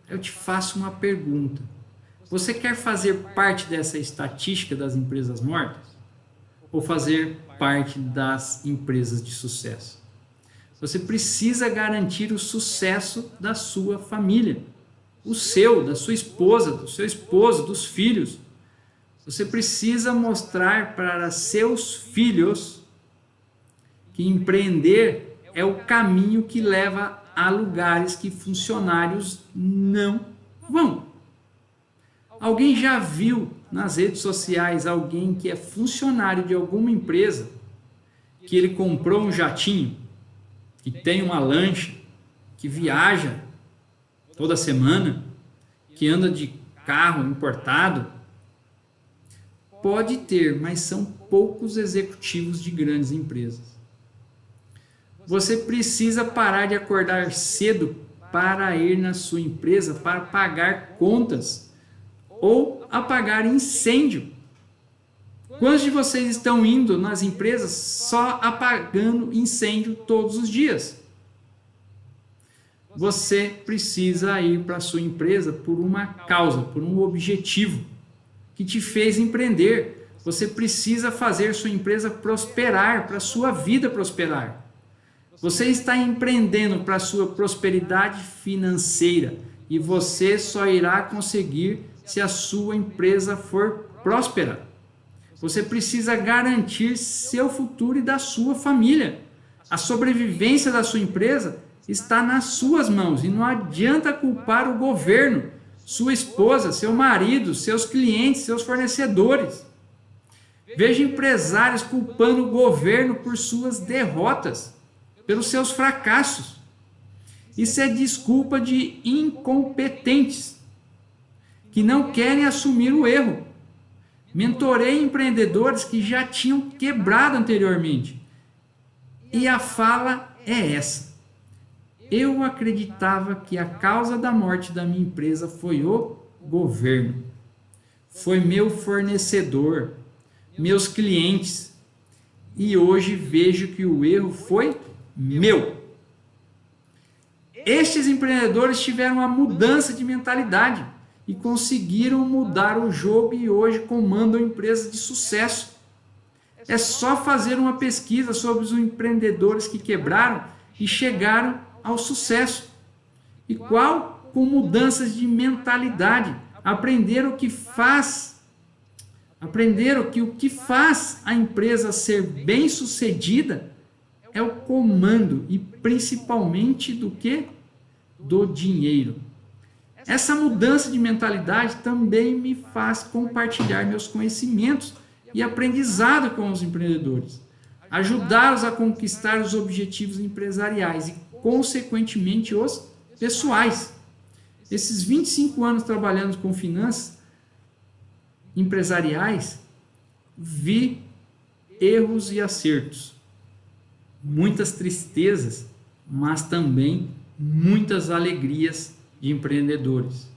Eu te faço uma pergunta. Você quer fazer parte dessa estatística das empresas mortas? Ou fazer parte das empresas de sucesso? Você precisa garantir o sucesso da sua família. O seu, da sua esposa, do seu esposo, dos filhos. Você precisa mostrar para seus filhos que empreender é o caminho que leva a lugares que funcionários não vão. Alguém já viu nas redes sociais alguém que é funcionário de alguma empresa, que ele comprou um jatinho, que tem uma lancha, que viaja toda semana, que anda de carro importado? Pode ter, mas são poucos executivos de grandes empresas. Você precisa parar de acordar cedo para ir na sua empresa para pagar contas ou apagar incêndio. Quantos de vocês estão indo nas empresas só apagando incêndio todos os dias? Você precisa ir para a sua empresa por uma causa, por um objetivo que te fez empreender. Você precisa fazer sua empresa prosperar, para a sua vida prosperar. Você está empreendendo para a sua prosperidade financeira e você só irá conseguir se a sua empresa for próspera. Você precisa garantir seu futuro e da sua família. A sobrevivência da sua empresa está nas suas mãos e não adianta culpar o governo, sua esposa, seu marido, seus clientes, seus fornecedores. Veja empresários culpando o governo por suas derrotas, pelos seus fracassos. Isso é desculpa de incompetentes que não querem assumir o erro. Mentorei empreendedores que já tinham quebrado anteriormente. E a fala é essa: eu acreditava que a causa da morte da minha empresa foi o governo. Foi meu fornecedor, meus clientes. E hoje vejo que o erro foi meu. Estes empreendedores tiveram uma mudança de mentalidade e conseguiram mudar o jogo e hoje comandam empresas de sucesso. É só fazer uma pesquisa sobre os empreendedores que quebraram e chegaram ao sucesso. E qual? Com mudanças de mentalidade. Aprenderam que o que faz a empresa ser bem-sucedida é o comando e principalmente do que? Do dinheiro. Essa mudança de mentalidade também me faz compartilhar meus conhecimentos e aprendizado com os empreendedores, ajudá-los a conquistar os objetivos empresariais e, consequentemente, os pessoais. Esses 25 anos trabalhando com finanças empresariais, vi erros e acertos, muitas tristezas, mas também muitas alegrias de empreendedores.